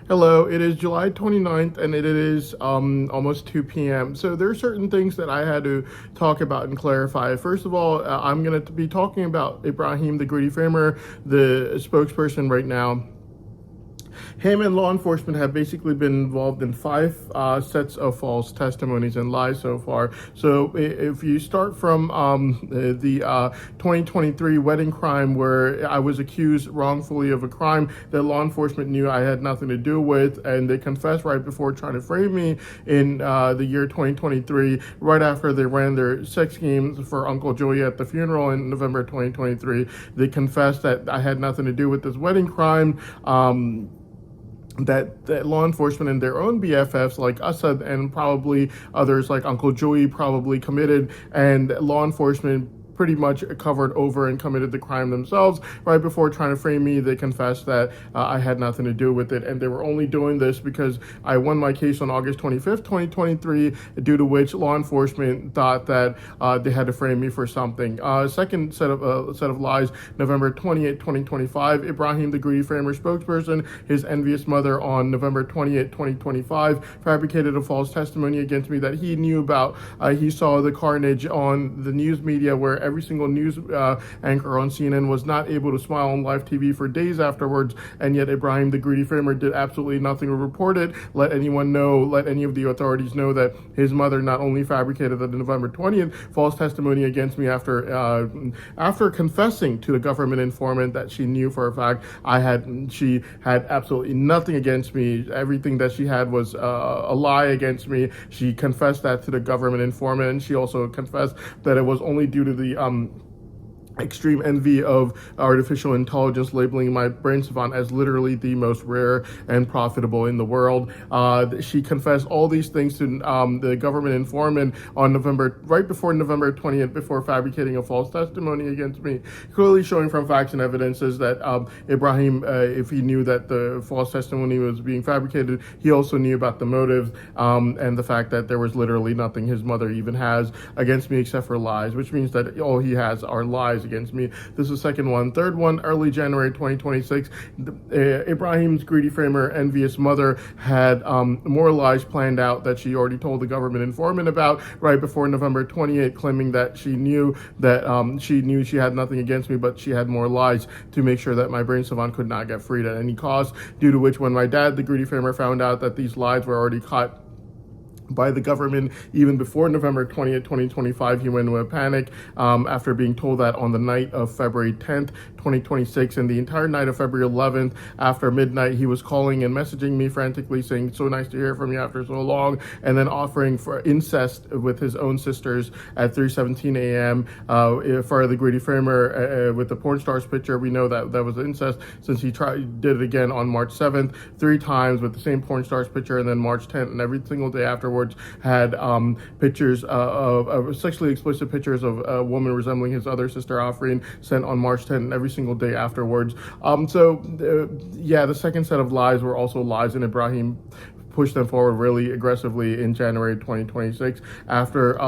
Hello, it is July 29th and it is almost 2 p.m. So there are certain things that I had to talk about and clarify. First of all, I'm going to be talking about Ibrahim, the Greedy Framer, the spokesperson right now. Him and law enforcement have basically been involved in five sets of false testimonies and lies so far. So if you start from the 2023 wedding crime, where I was accused wrongfully of a crime that law enforcement knew I had nothing to do with, and they confessed right before trying to frame me in the year 2023, right after they ran their sex games for Uncle Joey at the funeral in November 2023. They confessed that I had nothing to do with this wedding crime. That law enforcement and their own BFFs like Assad and probably others like Uncle Joey probably committed, and law enforcement pretty much covered over and committed the crime themselves. Right before trying to frame me, they confessed that I had nothing to do with it, and they were only doing this because I won my case on August 25th, 2023, due to which law enforcement thought that they had to frame me for something. Second set of lies, November 28th, 2025, Ibrahim, the Greedy Framer spokesperson, his envious mother on November 28th, 2025, fabricated a false testimony against me that he knew about. He saw the carnage on the news media where every single news anchor on CNN was not able to smile on live TV for days afterwards, and yet Ibrahim, the Greedy Framer, did absolutely nothing to report it, let anyone know, let any of the authorities know that his mother not only fabricated the November 20th false testimony against me after confessing to the government informant that she knew for a fact she had absolutely nothing against me. Everything that she had was a lie against me. She confessed that to the government informant, and she also confessed that it was only due to the extreme envy of artificial intelligence, labeling my brain savant as literally the most rare and profitable in the world. She confessed all these things to the government informant on right before November 20th, before fabricating a false testimony against me, clearly showing from facts and evidences that Ibrahim, if he knew that the false testimony was being fabricated, he also knew about the motives and the fact that there was literally nothing his mother even has against me except for lies, which means that all he has are lies against me. This is the second one. Third one, early January 2026, Ibrahim's Greedy Framer envious mother had more lies planned out that she already told the government informant about right before November 28th, claiming that she knew she had nothing against me, but she had more lies to make sure that my brain savant could not get freed at any cost, due to which when my dad, the Greedy Framer, found out that these lies were already caught by the government even before November 20th, 2025, he went into a panic after being told that on the night of February 10th, 2026, and the entire night of February 11th, after midnight, he was calling and messaging me frantically saying, "So nice to hear from you after so long," and then offering for incest with his own sisters at 3:17 a.m. For the Greedy Framer, with the porn star's picture, we know that that was incest, since he did it again on March 7th, 3 times with the same porn star's picture, and then March 10th, and every single day afterwards had pictures of sexually explicit pictures of a woman resembling his other sister Afrin sent on March 10th, and every single day afterwards. The second set of lies were also lies, and Ibrahim pushed them forward really aggressively in January 2026 after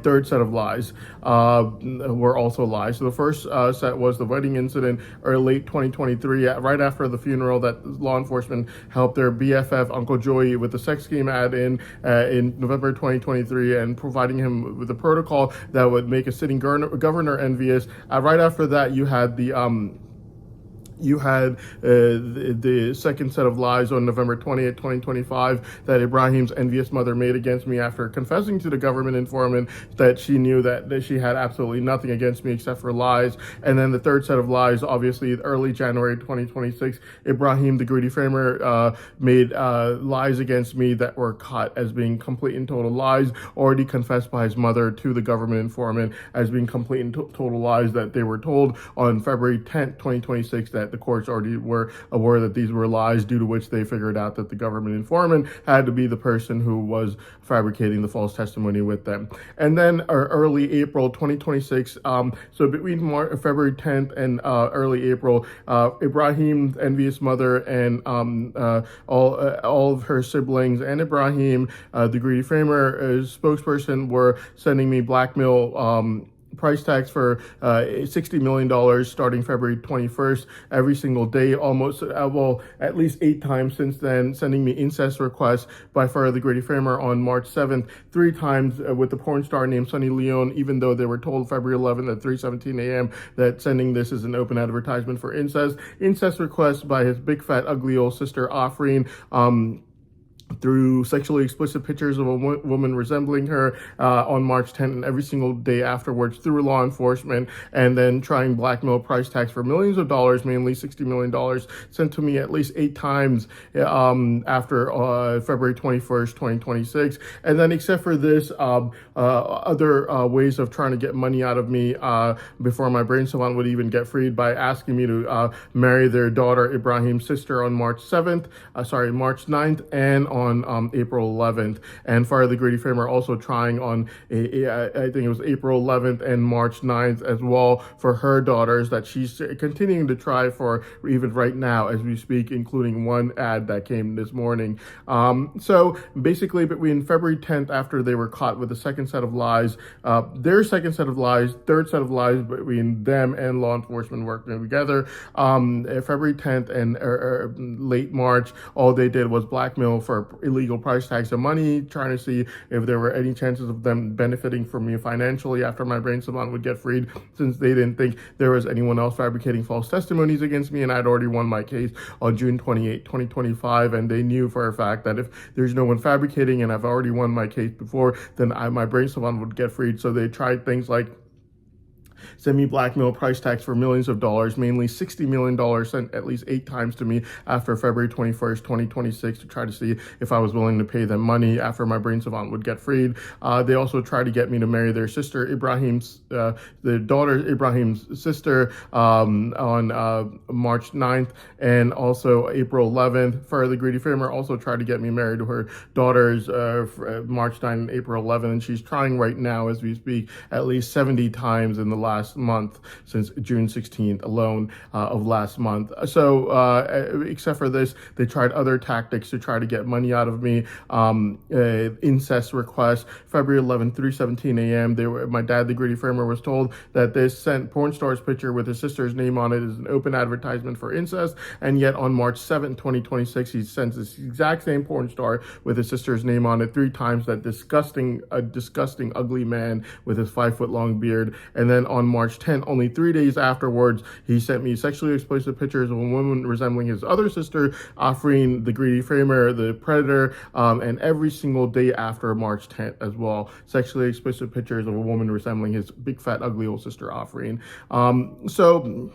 third set of lies were also lies. So the first set was the wedding incident late 2023, right after the funeral, that law enforcement helped their BFF Uncle Joey with the sex scheme ad in November 2023, and providing him with a protocol that would make a sitting governor envious. Right after that, you had the second set of lies on November 20th, 2025, that Ibrahim's envious mother made against me after confessing to the government informant that she knew that she had absolutely nothing against me except for lies. And then the third set of lies, obviously, early January 2026, Ibrahim, the Greedy Framer, made lies against me that were caught as being complete and total lies, already confessed by his mother to the government informant as being complete and total lies that they were told on February 10th, 2026, that the courts already were aware that these were lies, due to which they figured out that the government informant had to be the person who was fabricating the false testimony with them. And then early April 2026, so between February 10th and early April, Ibrahim's envious mother and all of her siblings and Ibrahim, the Greedy Framer spokesperson, were sending me blackmail price tags for $60 million starting February 21st every single day, almost, well, at least 8 times since then, sending me incest requests by Far the Grady Framer on March 7th, 3 times with the porn star named Sunny Leone, even though they were told February 11th at 3:17 a.m. that sending this is an open advertisement for incest requests by his big fat ugly old sister Afreen, through sexually explicit pictures of a woman resembling her on March 10th and every single day afterwards through law enforcement, and then trying blackmail price tags for millions of dollars, mainly $60 million, sent to me at least 8 times after February 21st, 2026. And then except for this, other ways of trying to get money out of me before my brain savant would even get freed by asking me to marry their daughter Ibrahim's sister on March 9th, and on April 11th. And Far the Grady Framer also trying on, I think it was April 11th and March 9th as well for her daughters, that she's continuing to try for even right now as we speak, including one ad that came this morning. So basically between February 10th, after they were caught with the second set of lies, their second set of lies, third set of lies between them and law enforcement working together, February 10th and late March, all they did was blackmail for illegal price tags of money, trying to see if there were any chances of them benefiting from me financially after my brain savant would get freed, since they didn't think there was anyone else fabricating false testimonies against me, and I'd already won my case on June 28, 2025, and they knew for a fact that if there's no one fabricating and I've already won my case before, then my brain savant would get freed. So they tried things like send me blackmail price tags for millions of dollars, mainly $60 million, sent at least 8 times to me after February 21st, 2026, to try to see if I was willing to pay them money after my brain savant would get freed. They also tried to get me to marry their sister, the daughter Ibrahim's sister, on March 9th and also April 11th. Far the Grady Framer also tried to get me married to her daughters March 9th and April 11th, and she's trying right now as we speak at least 70 times in the last month, since June 16th alone of last month. So except for this, they tried other tactics to try to get money out of me. Incest requests, February 11th, 3:17 a.m. My dad, the Grady Framer, was told that this sent porn star's picture with his sister's name on it is an open advertisement for incest, and yet on March 7th, 2026, he sends this exact same porn star with his sister's name on it 3 times, that disgusting, ugly man with his 5-foot-long beard. And then on March 10th, only 3 days afterwards, he sent me sexually explicit pictures of a woman resembling his other sister, Afreen the Grady Framer, the predator, and every single day after March 10th as well, sexually explicit pictures of a woman resembling his big fat ugly old sister, Afreen. So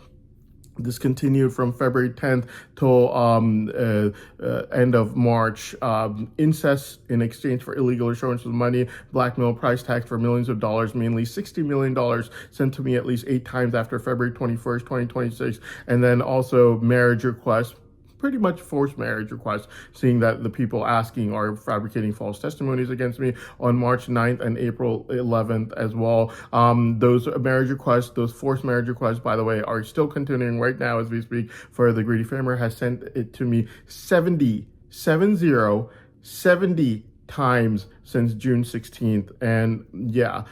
this continued from February 10th till end of March. Incest in exchange for illegal issuance of money, blackmail price tags for millions of dollars, mainly $60 million, sent to me at least 8 times after February 21st, 2026. And then also marriage requests, pretty much forced marriage requests, seeing that the people asking are fabricating false testimonies against me on March 9th and April 11th as well. Those marriage requests, those forced marriage requests, by the way, are still continuing right now as we speak. For the Grady Framer has sent it to me 70 times since June 16th, and yeah,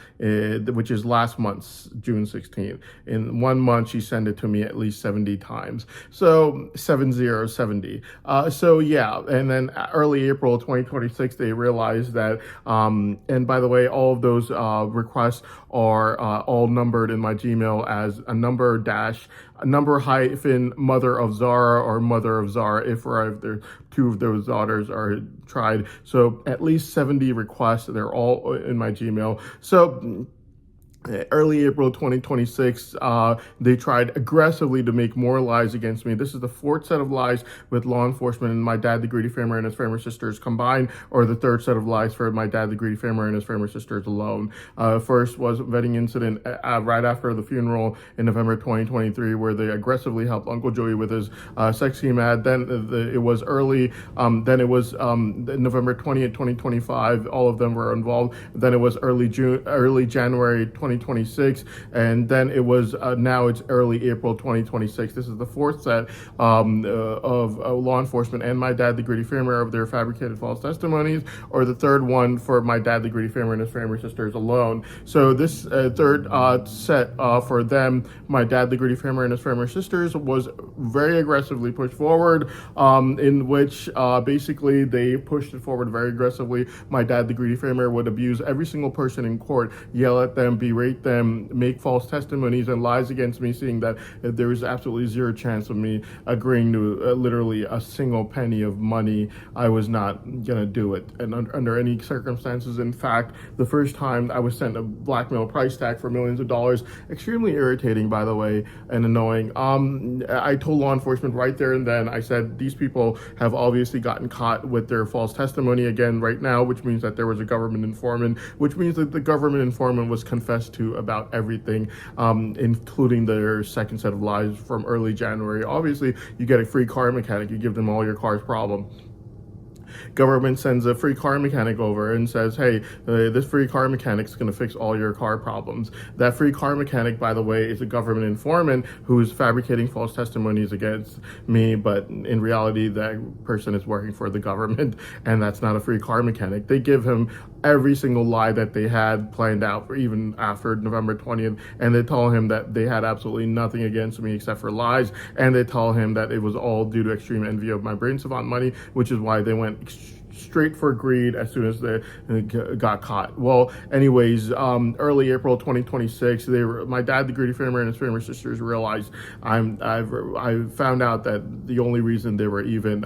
which is last month's June 16th. In 1 month, she sent it to me at least 70 times. So 70. So yeah, and then early April 2026, they realized that, and by the way, all of those requests are all numbered in my Gmail as a number hyphen mother of Zara or mother of Zara if there 2 of those daughters are tried. So at least 70 requests. They're all in my Gmail. So early April 2026, they tried aggressively to make more lies against me. This is the 4th set of lies with law enforcement and my dad, the Grady Framer, and his Framer sisters combined, or the 3rd set of lies for my dad, the Grady Framer, and his Framer sisters alone. First was a vetting incident right after the funeral in November 2023, where they aggressively helped Uncle Joey with his sex scheme ad. Then it was early, then it was November 20th, 2025. All of them were involved. Then it was early January 2026. 2026, and then it was now it's early April 2026. This is the fourth set of law enforcement and my dad, the Gritty Framer, of their fabricated false testimonies, or the third one for my dad, the Gritty Framer, and his Framer sisters alone. So this third set for them, my dad, the Gritty Framer, and his Framer sisters, was very aggressively pushed forward, in which basically they pushed it forward very aggressively. My dad, the Gritty Framer, would abuse every single person in court, yell at them, berate them, make false testimonies and lies against me, saying that there was absolutely zero chance of me agreeing to literally a single penny of money. I was not gonna do it, and under any circumstances. In fact, the first time I was sent a blackmail price tag for millions of dollars, extremely irritating, by the way, and annoying. I told law enforcement right there and then, I said, these people have obviously gotten caught with their false testimony again right now, which means that there was a government informant, which means that the government informant was confessed to about everything, including their second set of lies from early January. Obviously, you get a free car mechanic, you give them all your car's problem. Government sends a free car mechanic over and says, hey, this free car mechanic is going to fix all your car problems. That free car mechanic, by the way, is a government informant who is fabricating false testimonies against me, but in reality, that person is working for the government, and that's not a free car mechanic. They give him every single lie that they had planned out, for even after November 20th, and they tell him that they had absolutely nothing against me except for lies, and they tell him that it was all due to extreme envy of my Brain Savant money, which is why they went straight for greed as soon as they got caught. Well, anyways, early April 2026, my dad, the Gritty Framer, and his Framer sisters realized I found out that the only reason they were even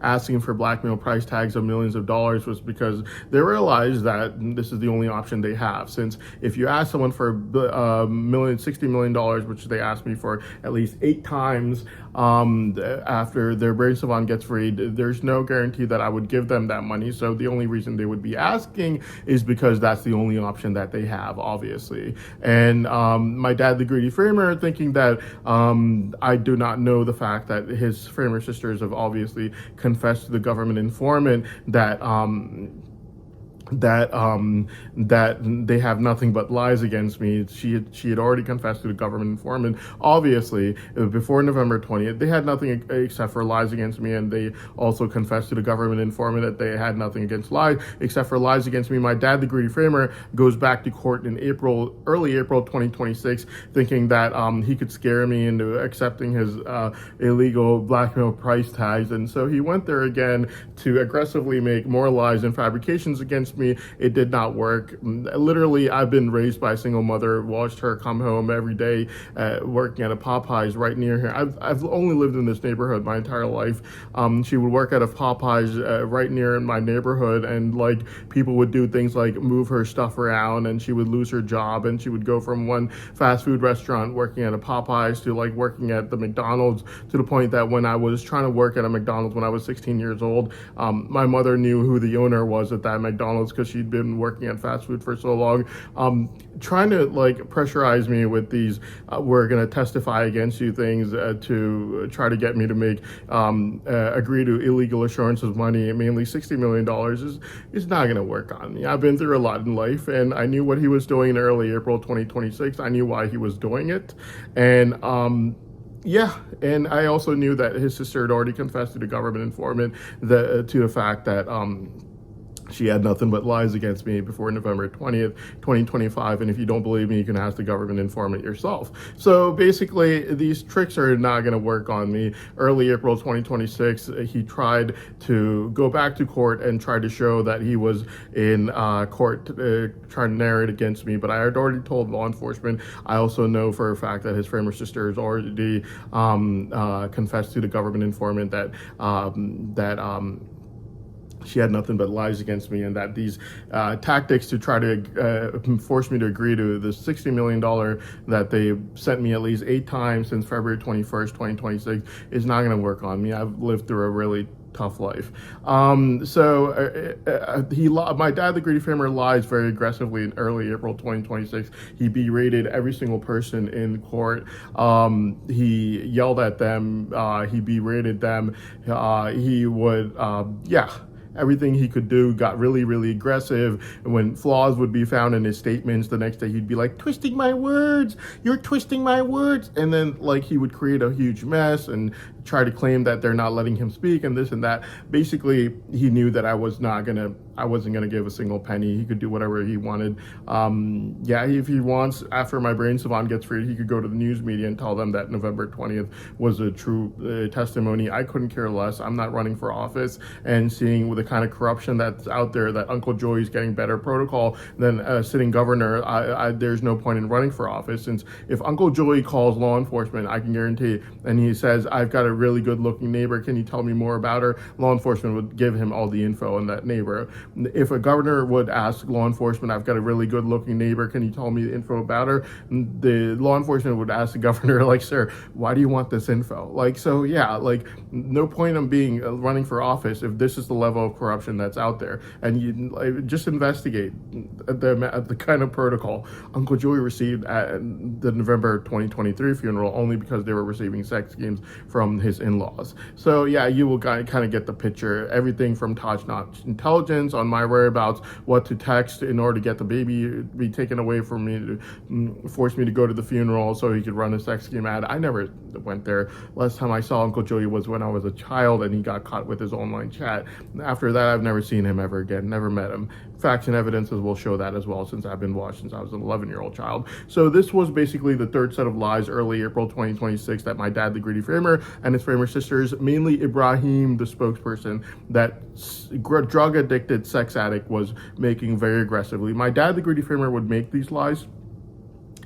asking for blackmail price tags of millions of dollars was because they realized that this is the only option they have. Since if you ask someone for $60 million, which they asked me for at least 8 times after their Brain Savant gets freed, there's no guarantee that I would give them that money. So the only reason they would be asking is because that's the only option that they have, obviously. And my dad, the Gritty Framer, thinking that I do not know the fact that his Framer sisters have obviously confessed to the government informant that they have nothing but lies against me. She had already confessed to the government informant. Obviously, before November 20th, they had nothing except for lies against me, and they also confessed to the government informant that they had nothing against lies except for lies against me. My dad, the Gritty Framer, goes back to court in early April 2026, thinking that he could scare me into accepting his illegal blackmail price tags, and so he went there again to aggressively make more lies and fabrications against me. It did not work. Literally, I've been raised by a single mother, watched her come home every day, working at a Popeyes right near here. I've only lived in this neighborhood my entire life. She would work at a Popeyes right near in my neighborhood, and like people would do things like move her stuff around, and she would lose her job, and she would go from one fast food restaurant working at a Popeyes to like working at the McDonald's, to the point that when I was trying to work at a McDonald's when I was 16 years old, my mother knew who the owner was at that McDonald's because she'd been working at fast food for so long, trying to like pressurize me with these we're going to testify against you things to try to get me to make agree to illegal assurance of money, mainly $60 million, is not going to work on me. I've been through a lot in life, and I knew what he was doing in early April 2026. I knew why he was doing it, and yeah, and I also knew that his sister had already confessed to the government informant to the fact that she had nothing but lies against me before November 20th, 2025. And if you don't believe me, you can ask the government informant yourself. So basically, these tricks are not going to work on me. Early April 2026, he tried to go back to court and try to show that he was in court trying to narrate against me. But I had already told law enforcement. I also know for a fact that his Framer sister has already confessed to the government informant that she had nothing but lies against me, and that these tactics to try to force me to agree to the $60 million that they sent me at least 8 times since February 21st, 2026 is not going to work on me. I've lived through a really tough life. My dad, the Gritty Framer, lies very aggressively in early April 2026. He berated every single person in court. He yelled at them. He berated them. He would, everything he could do, got really, really aggressive. And when flaws would be found in his statements, the next day he'd be like, twisting my words, you're twisting my words. And then like he would create a huge mess and try to claim that they're not letting him speak and this and that. Basically, he knew that I wasn't gonna give a single penny. He could do whatever he wanted. Yeah, if he wants, after my brain savant gets freed, he could go to the news media and tell them that November 20th was a true testimony. I couldn't care less. I'm not running for office, and seeing with the kind of corruption that's out there, that Uncle Joey's getting better protocol than a sitting governor, there's no point in running for office. Since if Uncle Joey calls law enforcement, I can guarantee, and he says, I've got a really good looking neighbor, can you tell me more about her? Law enforcement would give him all the info on that neighbor. If a governor would ask law enforcement, I've got a really good looking neighbor, can you tell me the info about her? The law enforcement would ask the governor, like, sir, why do you want this info? Like, so yeah, like, no point in being running for office if this is the level of corruption that's out there. And you like, just investigate the kind of protocol Uncle Joey received at the November 2023 funeral, only because they were receiving sex schemes from his in-laws. So yeah, you will kind of get the picture. Everything from top-notch intelligence on my whereabouts, what to text in order to get the baby be taken away from me, to force me to go to the funeral so he could run a sex scheme ad. I never went there. Last time I saw Uncle Joey was when I was a child and he got caught with his online chat. After that, I've never seen him ever again, never met him. Facts and evidences will show that as well, since I've been watched since I was an 11-year-old child. So this was basically the third set of lies early April 2026 that my dad, the greedy framer, and his framer sisters, mainly Ibrahim, the spokesperson, that drug addicted sex addict, was making very aggressively. My dad, the greedy framer, would make these lies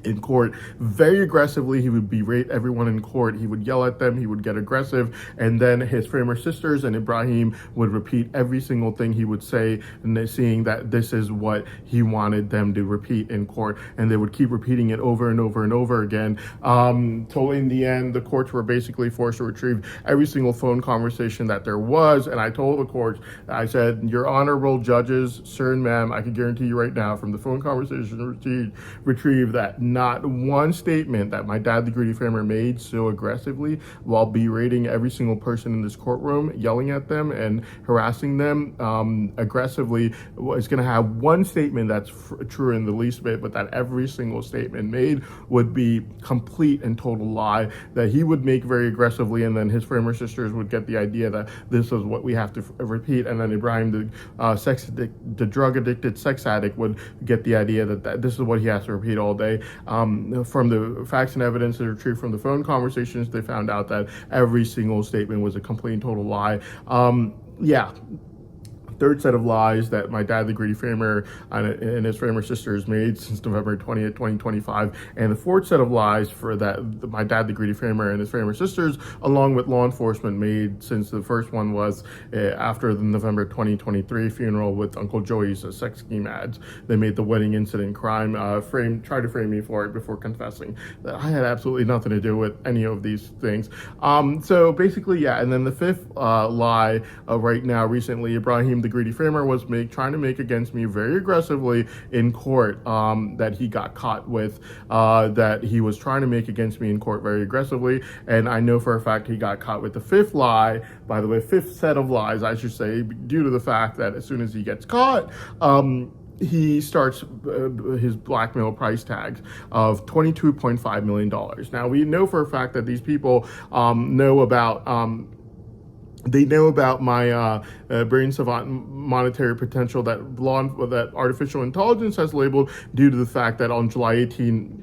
in court very aggressively. He would berate everyone in court. He would yell at them. He would get aggressive. And then his framer sisters and Ibrahim would repeat every single thing he would say, and seeing that this is what he wanted them to repeat in court. And they would keep repeating it over and over and over again. Till in the end, the courts were basically forced to retrieve every single phone conversation that there was. And I told the courts, I said, your honorable judges, sir and ma'am, I can guarantee you right now from the phone conversation retrieved that not one statement that my dad, the greedy framer, made so aggressively while berating every single person in this courtroom, yelling at them and harassing them aggressively, is going to have one statement that's true in the least bit, but that every single statement made would be complete and total lie that he would make very aggressively, and then his framer sisters would get the idea that this is what we have to repeat, and then Ibrahim, the drug addicted sex addict, would get the idea that this is what he has to repeat all day. From the facts and evidence that are retrieved from the phone conversations, they found out that every single statement was a complete and total lie. Yeah. Third set of lies that my dad, the greedy framer, and his framer sisters made since November 20th, 2025. And the fourth set of lies for that my dad, the greedy framer, and his framer sisters, along with law enforcement, made since the first one was after the November 2023 funeral with Uncle Joey's sex scheme ads. They made the wedding incident crime, tried to frame me for it before confessing that I had absolutely nothing to do with any of these things. So basically, yeah. And then the fifth lie right now, recently, Ibrahim, the greedy framer, was trying to make against me very aggressively in court, that he got caught with, that he was trying to make against me in court very aggressively. And I know for a fact he got caught with the fifth lie, by the way, fifth set of lies, I should say, due to the fact that as soon as he gets caught, he starts his blackmail price tags of $22.5 million. Now, we know for a fact that these people know about they know about my brain savant monetary potential that artificial intelligence has labeled, due to the fact that on July 18,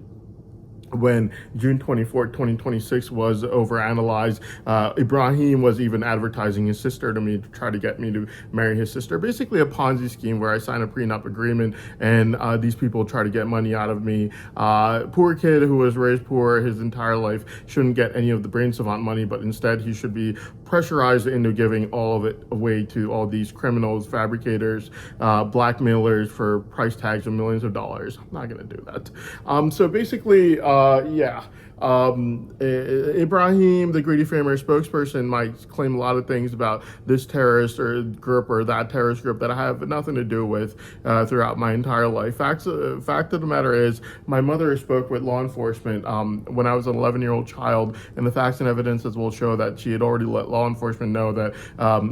when June 24th, 2026 was overanalyzed, Ibrahim was even advertising his sister to me to try to get me to marry his sister. Basically a Ponzi scheme where I sign a prenup agreement and these people try to get money out of me. Poor kid who was raised poor his entire life shouldn't get any of the brain savant money, but instead he should be pressurized into giving all of it away to all these criminals, fabricators, blackmailers for price tags of millions of dollars. I'm not going to do that. So basically, yeah, Ibrahim, the Greedy Framer spokesperson, might claim a lot of things about this terrorist or group or that terrorist group that I have nothing to do with throughout my entire life. Fact of the matter is, my mother spoke with law enforcement when I was an 11-year-old child, and the facts and evidences will show that she had already let law enforcement know that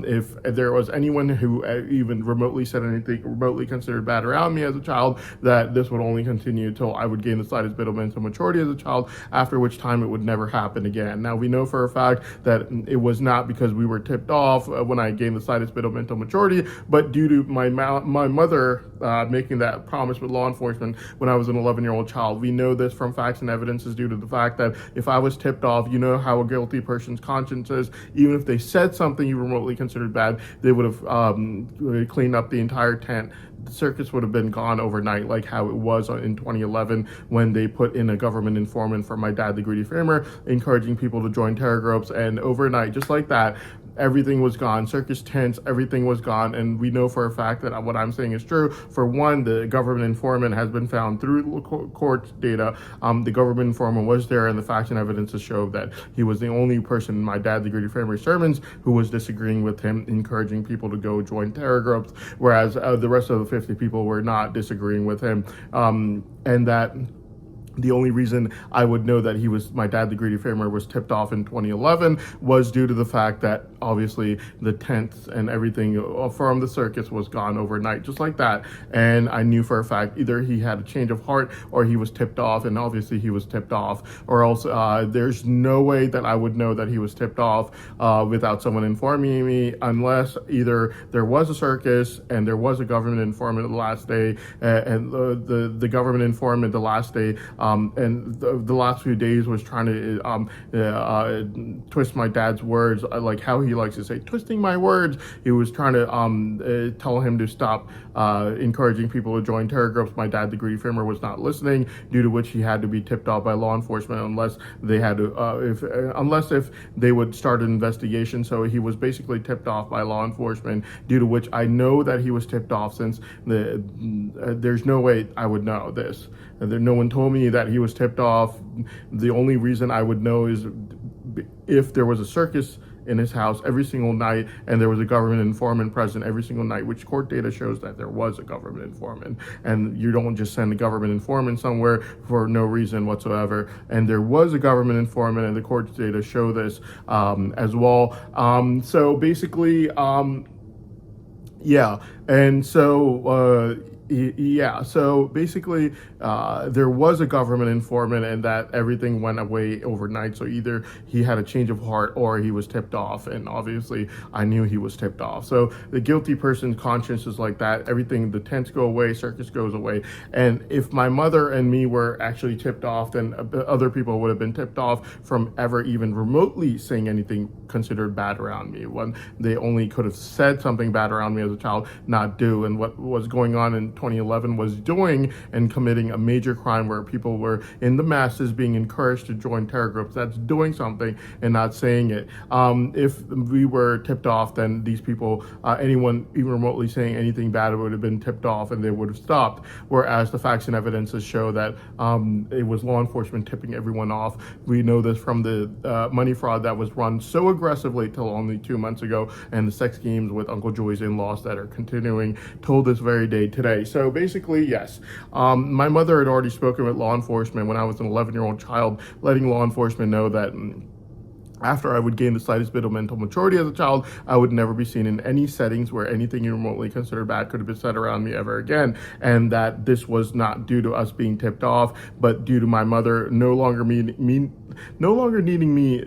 if there was anyone who even remotely said anything remotely considered bad around me as a child, that this would only continue until I would gain the slightest bit of mental maturity as a child, after which time it would never happen again. Now, we know for a fact that it was not because we were tipped off when I gained the slightest bit of mental maturity, but due to my mother making that promise with law enforcement when I was an 11-year-old child. We know this from facts and evidences due to the fact that if I was tipped off, you know how a guilty person's conscience is. Even if they said something you remotely considered bad, they would have cleaned up the entire tent. The circus would have been gone overnight, like how it was in 2011 when they put in a government informant for my dad, the Greedy Framer, encouraging people to join terror groups. And overnight, just like that, everything was gone. Circus tents, everything was gone. And we know for a fact that what I'm saying is true. For one, the government informant has been found through court data. The government informant was there, and the facts and evidences show that he was the only person in my dad, the Greedy Framer's sermons, who was disagreeing with him, encouraging people to go join terror groups, whereas the rest of the 50 people were not disagreeing with him. And that the only reason I would know that he was, my dad, the Greedy Framer, was tipped off in 2011 was due to the fact that obviously the tents and everything from the circus was gone overnight, just like that. And I knew for a fact either he had a change of heart or he was tipped off, and obviously he was tipped off, or else there's no way that I would know that he was tipped off without someone informing me, unless either there was a circus and there was a government informant the last day, and the government informant the last day and the last few days was trying to twist my dad's words, like how he likes to say, twisting my words. He was trying to tell him to stop encouraging people to join terror groups. My dad, the Greedy Framer, was not listening, due to which he had to be tipped off by law enforcement unless they had to, if they would start an investigation. So he was basically tipped off by law enforcement, due to which I know that he was tipped off, since there's no way I would know this. No one told me that he was tipped off. The only reason I would know is if there was a circus in his house every single night and there was a government informant present every single night, which court data shows that there was a government informant, and you don't just send a government informant somewhere for no reason whatsoever. And there was a government informant, and the court data show this as well. So basically, yeah, and so yeah, so basically there was a government informant, and that everything went away overnight. So either he had a change of heart or he was tipped off, and obviously I knew he was tipped off. So the guilty person's conscience is like that. Everything, the tents go away, circus goes away. And if my mother and me were actually tipped off, then other people would have been tipped off from ever even remotely saying anything considered bad around me, when they only could have said something bad around me as a child, not do. And what was going on in 2011 was doing and committing a major crime, where people were in the masses being encouraged to join terror groups. That's doing something and not saying it. If we were tipped off, then these people, anyone even remotely saying anything bad, would have been tipped off and they would have stopped. Whereas the facts and evidences show that it was law enforcement tipping everyone off. We know this from the money fraud that was run so aggressively till only 2 months ago, and the sex schemes with Uncle Joey's in-laws that are continuing till this very day today. So basically, yes, my mother had already spoken with law enforcement when I was an 11-year-old child, letting law enforcement know that after I would gain the slightest bit of mental maturity as a child, I would never be seen in any settings where anything you remotely considered bad could have been said around me ever again, and that this was not due to us being tipped off, but due to my mother no longer needing me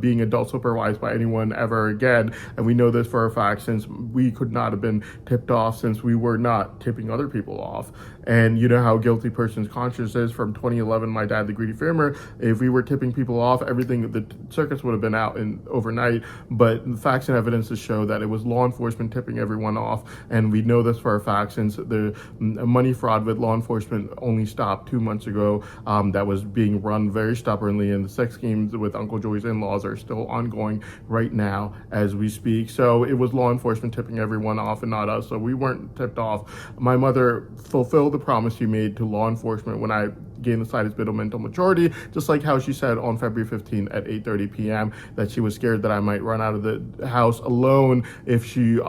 being adult supervised by anyone ever again. And we know this for a fact, since we could not have been tipped off, since we were not tipping other people off. And you know how a guilty person's conscience is. From 2011, my dad, the Greedy Framer, if we were tipping people off, everything, the circus would have been out in overnight. But the facts and evidences show that it was law enforcement tipping everyone off, and we know this for a fact, since the money fraud with law enforcement only stopped 2 months ago. That was being run very stubbornly, and the sex schemes with Uncle Joey's in-laws are still ongoing right now as we speak. So it was law enforcement tipping everyone off and not us. So we weren't tipped off. My mother fulfilled the promise she made to law enforcement when I gained the slightest bit of mental maturity, just like how she said on February 15th at 8:30 p.m. that she was scared that I might run out of the house alone if she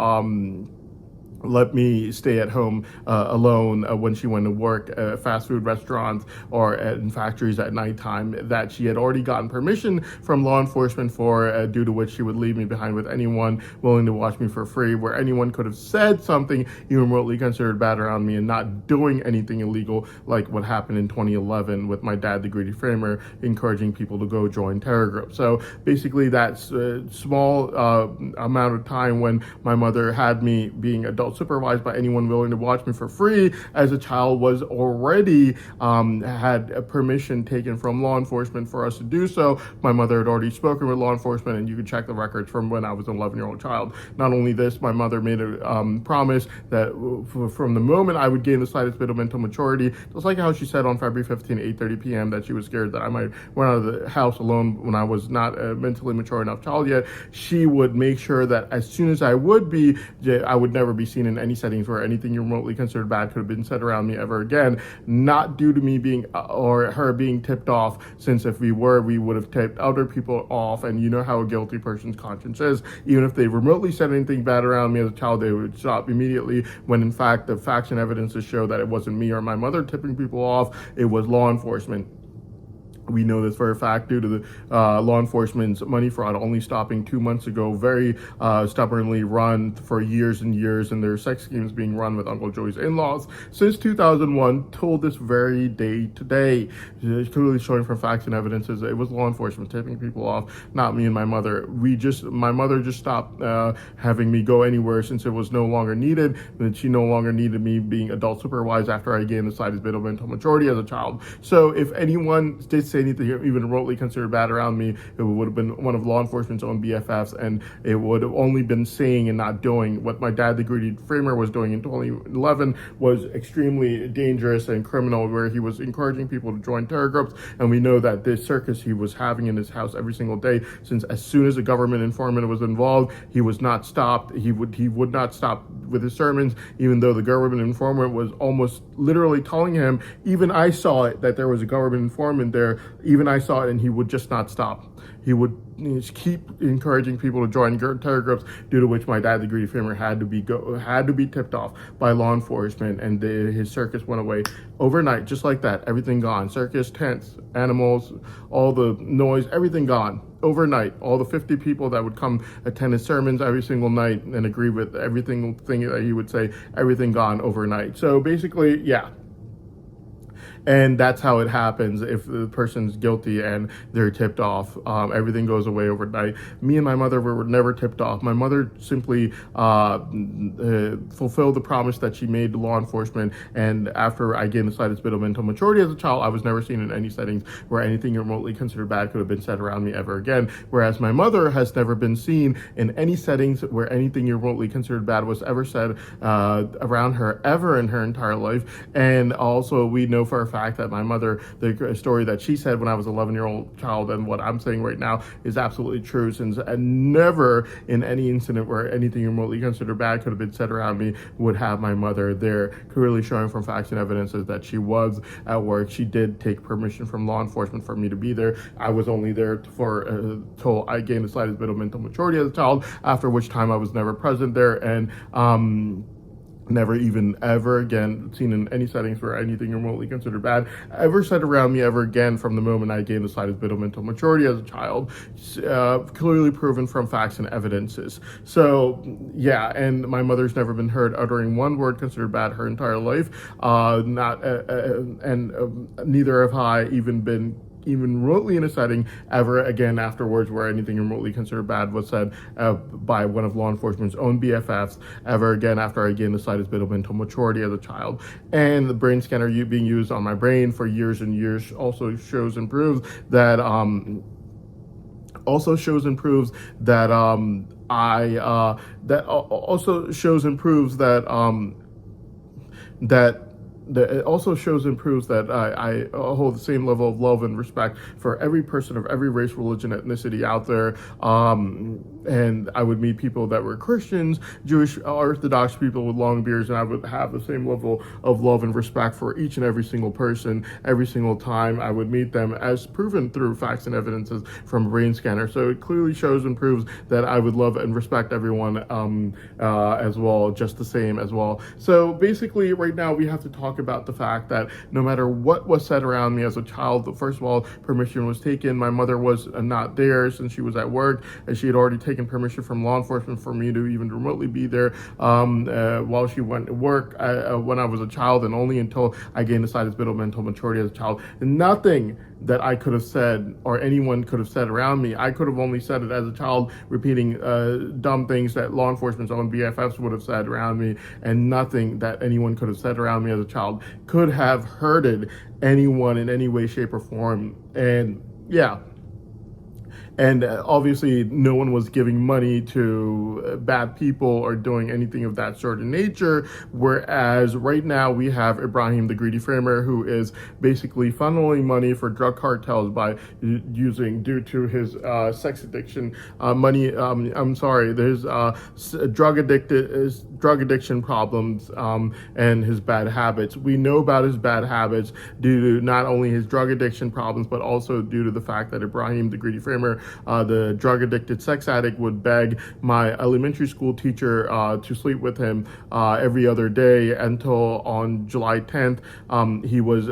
let me stay at home alone when she went to work at fast food restaurants or in factories at nighttime, that she had already gotten permission from law enforcement for, due to which she would leave me behind with anyone willing to watch me for free, where anyone could have said something even remotely considered bad around me and not doing anything illegal, like what happened in 2011 with my dad, the greedy framer, encouraging people to go join terror groups. So basically that's a small amount of time when my mother had me being adult supervised by anyone willing to watch me for free as a child was already had a permission taken from law enforcement for us to do so. My mother had already spoken with law enforcement, and you can check the records from when I was an 11-year-old child. Not only this, my mother made a promise that from the moment I would gain the slightest bit of mental maturity, just like how she said on February 15, 8:30 p.m. that she was scared that I might run out of the house alone when I was not a mentally mature enough child yet, she would make sure that as soon as I would be, I would never be seen in any settings where anything remotely considered bad could have been said around me ever again, not due to me being or her being tipped off, since if we were, we would have tipped other people off, and you know how a guilty person's conscience is. Even if they remotely said anything bad around me as a child, they would stop immediately, when in fact the facts and evidences show that it wasn't me or my mother tipping people off, it was law enforcement. We know this for a fact due to the law enforcement's money fraud only stopping 2 months ago, very stubbornly run for years and years, and their sex schemes being run with Uncle Joey's in-laws since 2001 till this very day today. It's clearly showing from facts and evidences it was law enforcement tipping people off, not me and my mother. My mother just stopped having me go anywhere since it was no longer needed, and she no longer needed me being adult supervised after I gained the slightest bit of mental maturity as a child. So if anyone did say anything even remotely considered bad around me, it would have been one of law enforcement's own BFFs, and it would have only been saying and not doing. What my dad, the greedy framer, was doing in 2011 was extremely dangerous and criminal, where he was encouraging people to join terror groups, and we know that this circus he was having in his house every single day, since as soon as a government informant was involved, he was not stopped. He would not stop with his sermons, even though the government informant was almost literally telling him, even I saw it, that there was a government informant there, even I saw it, and he would just not stop. He would keep encouraging people to join terror groups, due to which my dad, the greedy framer, had to be tipped off by law enforcement, and his circus went away overnight, just like that. Everything gone. Circus, tents, animals, all the noise, everything gone overnight. All the 50 people that would come attend his sermons every single night and agree with every single thing that he would say, everything gone overnight. So basically, yeah. And that's how it happens. If the person's guilty and they're tipped off, everything goes away overnight. Me and my mother were never tipped off. My mother simply fulfilled the promise that she made to law enforcement. And after I gained the slightest bit of mental maturity as a child, I was never seen in any settings where anything remotely considered bad could have been said around me ever again. Whereas my mother has never been seen in any settings where anything remotely considered bad was ever said around her ever in her entire life. And also, we know for a fact that my mother, the story that she said when I was an 11-year-old child, and what I'm saying right now is absolutely true, since never in any incident where anything remotely considered bad could have been said around me would have my mother there, clearly showing from facts and evidences that she was at work. She did take permission from law enforcement for me to be there. I was only there for till I gained the slightest bit of mental maturity as a child, after which time I was never present there, and never even ever again seen in any settings where anything remotely considered bad ever said around me ever again from the moment I gained the slightest bit of mental maturity as a child, clearly proven from facts and evidences. So yeah, and my mother's never been heard uttering one word considered bad her entire life, neither have I even been remotely in a setting ever again afterwards where anything remotely considered bad was said by one of law enforcement's own BFFs ever again after I gained the slightest bit of mental maturity as a child. And the brain scanner being used on my brain for years and years also shows and proves that it also shows and proves that I hold the same level of love and respect for every person of every race, religion, ethnicity out there. And I would meet people that were Christians, Jewish, Orthodox people with long beards, and I would have the same level of love and respect for each and every single person every single time I would meet them, as proven through facts and evidences from Brain Scanner. So it clearly shows and proves that I would love and respect everyone as well, just the same as well. So basically, right now we have to talk about the fact that no matter what was said around me as a child, first of all, permission was taken. My mother was not there since she was at work, and she had already taken permission from law enforcement for me to even remotely be there while she went to work when I was a child, and only until I gained the size of mental maturity as a child. And nothing that I could have said or anyone could have said around me, I could have only said it as a child, repeating dumb things that law enforcement's own BFFs would have said around me, and nothing that anyone could have said around me as a child could have hurted anyone in any way, shape, or form. And yeah. And obviously, no one was giving money to bad people or doing anything of that sort of nature. Whereas right now we have Ibrahim, the greedy framer, who is basically funneling money for drug cartels by using, due to his sex addiction, there's drug addiction problems and his bad habits. We know about his bad habits due to not only his drug addiction problems, but also due to the fact that Ibrahim, the greedy framer, the drug-addicted sex addict, would beg my elementary school teacher to sleep with him every other day until on July 10th, he was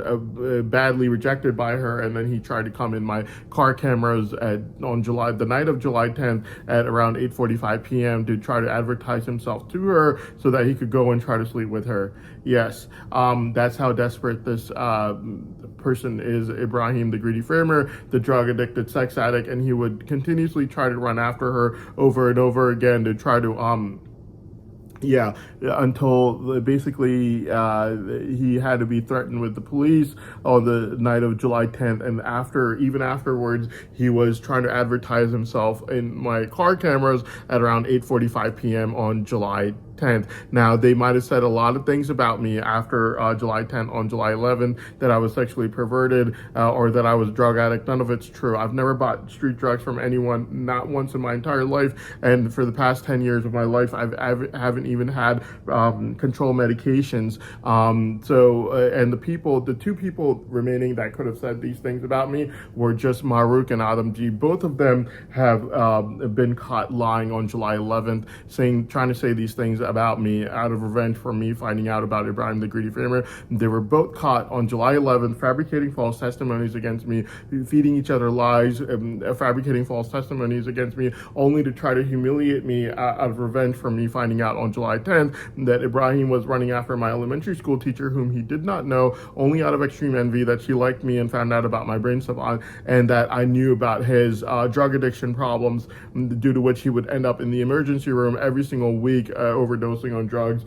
badly rejected by her, and then he tried to come in my car cameras the night of July 10th at around 8:45 p.m. to try to advertise himself to her so that he could go and try to sleep with her. Yes, that's how desperate this person is, Ibrahim, the greedy framer, the drug-addicted sex addict, and he would continuously try to run after her over and over again to try to until basically he had to be threatened with the police on the night of July 10th, and even afterwards, he was trying to advertise himself in my car cameras at around 8:45 p.m. on July 10th. Now, they might have said a lot of things about me after July 10th, on July 11th, that I was sexually perverted or that I was a drug addict. None of it's true. I've never bought street drugs from anyone, not once in my entire life. And for the past 10 years of my life, I haven't even had control medications. And the two people remaining that could have said these things about me were just Mahrukh and Adam G. Both of them have been caught lying on July 11th, trying to say these things about me out of revenge for me finding out about Ibrahim, the greedy framer. They were both caught on July 11th fabricating false testimonies against me, feeding each other lies, fabricating false testimonies against me, only to try to humiliate me out of revenge for me finding out on July 10th that Ibrahim was running after my elementary school teacher, whom he did not know, only out of extreme envy that she liked me and found out about my brain savant, and that I knew about his drug addiction problems, due to which he would end up in the emergency room every single week overdosing on drugs.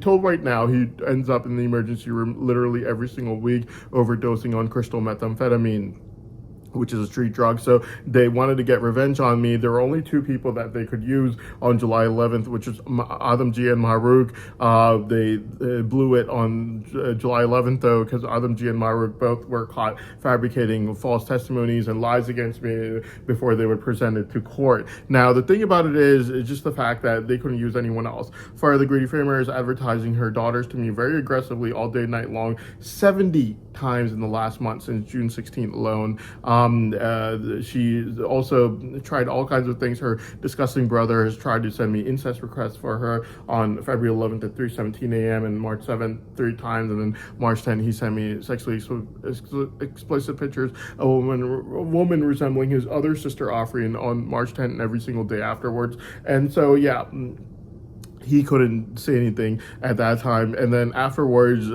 Told right now, he ends up in the emergency room literally every single week overdosing on crystal methamphetamine, which is a street drug. So they wanted to get revenge on me. There were only two people that they could use on July 11th, which is Adam G. and Mahrukh. They blew it on July 11th, though, because Adam G. and Mahrukh both were caught fabricating false testimonies and lies against me before they would present it to court. Now, the thing about it is just the fact that they couldn't use anyone else. Farah, the greedy framer, is advertising her daughters to me very aggressively all day, night long, 70 times in the last month since June 16th alone. She also tried all kinds of things. Her disgusting brother has tried to send me incest requests for her on February 11th at 3:17 a.m. and March 7th 3 times, and then March 10th he sent me sexually explicit pictures of a woman resembling his other sister Afreen on March 10th and every single day afterwards. And so he couldn't say anything at that time, and then afterwards,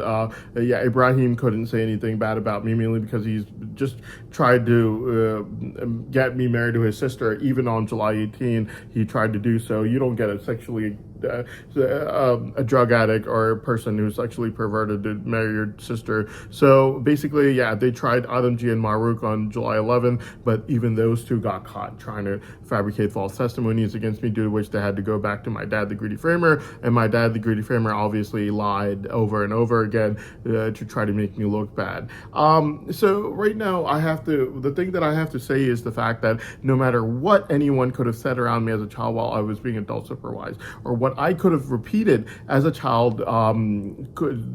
Ibrahim couldn't say anything bad about me, mainly because he's just tried to get me married to his sister. Even on July 18, he tried to do so. You don't get a sexually a drug addict or a person who's sexually perverted to marry your sister. So basically, yeah, they tried Adamji and Maruk on July 11th, but even those two got caught trying to fabricate false testimonies against me, due to which they had to go back to my dad, the Greedy Framer, and my dad, the Greedy Framer, obviously lied over and over again to try to make me look bad. So right now, the thing that I have to say is the fact that no matter what anyone could have said around me as a child while I was being adult supervised, or what I could have repeated as a child,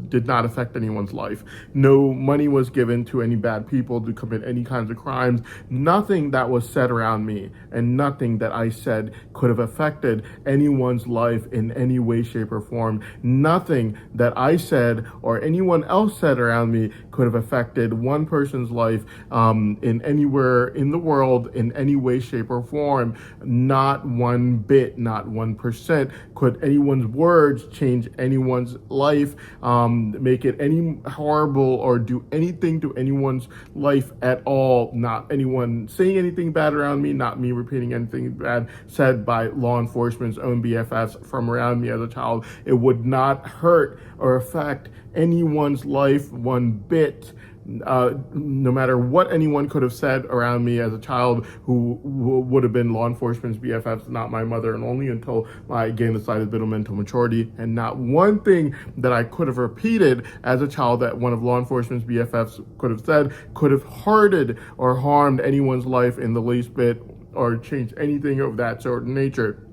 did not affect anyone's life. No money was given to any bad people to commit any kinds of crimes. Nothing that was said around me and nothing that I said could have affected anyone's life in any way, shape, or form. Nothing that I said or anyone else said around me could have affected one person's life in anywhere in the world in any way, shape, or form. Not one bit, not 1% could anyone's words change anyone's life, make it any horrible or do anything to anyone's life at all. Not anyone saying anything bad around me, not me repeating anything bad said by law enforcement's own BFFs from around me as a child. It would not hurt or affect anyone's life one bit. No matter what anyone could have said around me as a child who would have been law enforcement's BFFs, not my mother, and only until I gained the slightest bit of mental maturity. And not one thing that I could have repeated as a child that one of law enforcement's BFFs could have said could have hurted or harmed anyone's life in the least bit or changed anything of that sort of nature.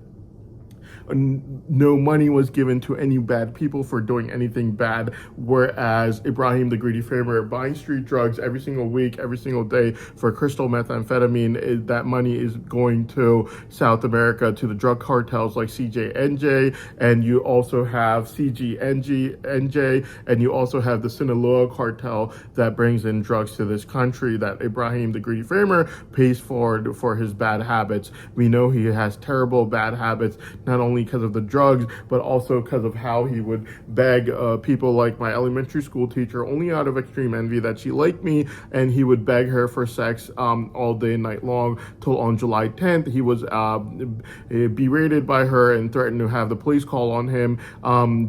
No money was given to any bad people for doing anything bad, whereas Ibrahim, the Greedy Framer, buying street drugs every single week, every single day for crystal methamphetamine, that money is going to South America, to the drug cartels like CJNJ, and you also have CGNJ, and you also have the Sinaloa cartel that brings in drugs to this country that Ibrahim, the Greedy Framer, pays for his bad habits. We know he has terrible bad habits, not only because of the drugs, but also because of how he would beg people like my elementary school teacher, only out of extreme envy that she liked me, and he would beg her for sex all day and night long, till on July 10th he was berated by her and threatened to have the police call on him,